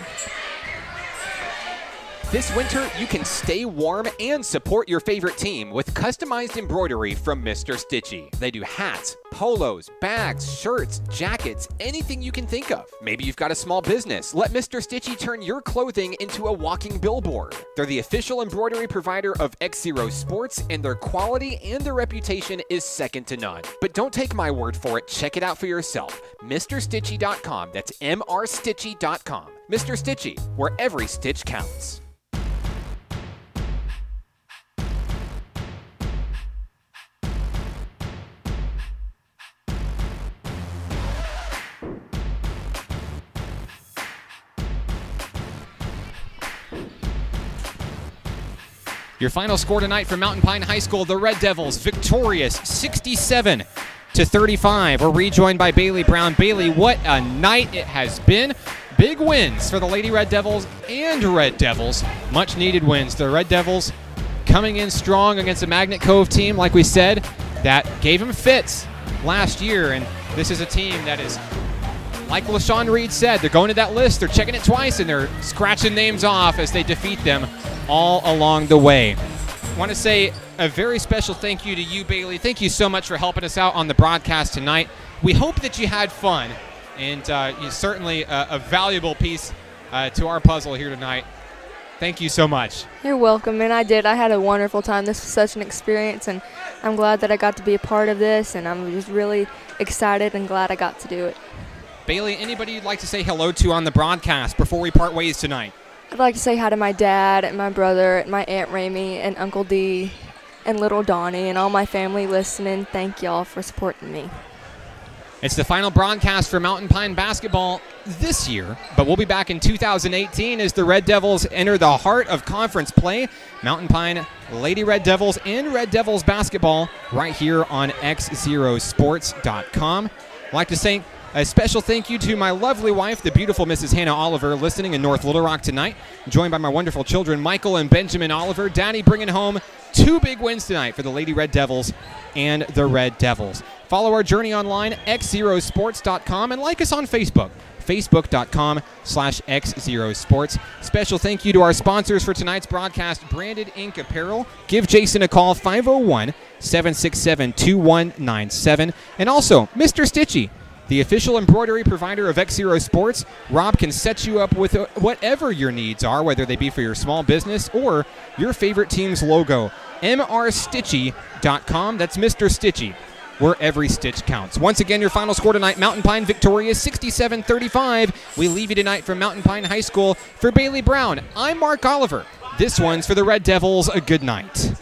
This winter, you can stay warm and support your favorite team with customized embroidery from Mr. Stitchy. They do hats, polos, bags, shirts, jackets, anything you can think of. Maybe you've got a small business. Let Mr. Stitchy turn your clothing into a walking billboard. They're the official embroidery provider of XZero Sports, and their quality and their reputation is second to none. But don't take my word for it. Check it out for yourself. MrStitchy.com. That's MrStitchy.com. Mr. Stitchy, where every stitch counts. Your final score tonight from Mountain Pine High School, the Red Devils victorious 67-35. We're rejoined by Bayley Brown. Bayley, what a night it has been. Big wins for the Lady Red Devils and Red Devils. Much needed wins. The Red Devils coming in strong against a Magnet Cove team, like we said, that gave them fits last year. And this is a team that is, like LaShawn Reed said, they're going to that list, they're checking it twice, and they're scratching names off as they defeat them all along the way. I want to say a very special thank you to you, Bayley. Thank you so much for helping us out on the broadcast tonight. We hope that you had fun, and you're certainly a valuable piece to our puzzle here tonight. Thank you so much. You're welcome, and I did. I had a wonderful time. This was such an experience, and I'm glad that I got to be a part of this, and I'm just really excited and glad I got to do it. Bayley, anybody you'd like to say hello to on the broadcast before we part ways tonight? I'd like to say hi to my dad and my brother and my Aunt Ramey and Uncle D and little Donnie and all my family listening. Thank y'all for supporting me. It's the final broadcast for Mountain Pine basketball this year, but we'll be back in 2018 as the Red Devils enter the heart of conference play. Mountain Pine Lady Red Devils and Red Devils basketball right here on XZeroSports.com. I'd like to say a special thank you to my lovely wife, the beautiful Mrs. Hannah Oliver, listening in North Little Rock tonight, joined by my wonderful children, Michael and Benjamin Oliver. Daddy bringing home 2 big wins tonight for the Lady Red Devils and the Red Devils. Follow our journey online, XZeroSports.com, and like us on Facebook, Facebook.com/XZeroSports. Special thank you to our sponsors for tonight's broadcast, Branded Ink Apparel. Give Jason a call, 501-767-2197. And also, Mr. Stitchy, the official embroidery provider of XZero Sports. Rob can set you up with whatever your needs are, whether they be for your small business or your favorite team's logo. mrstitchy.com. That's Mr. Stitchy, where every stitch counts. Once again, your final score tonight, Mountain Pine victorious 67-35. We leave you tonight from Mountain Pine High School. For Bayley Brown, I'm Mark Oliver. This one's for the Red Devils. A good night.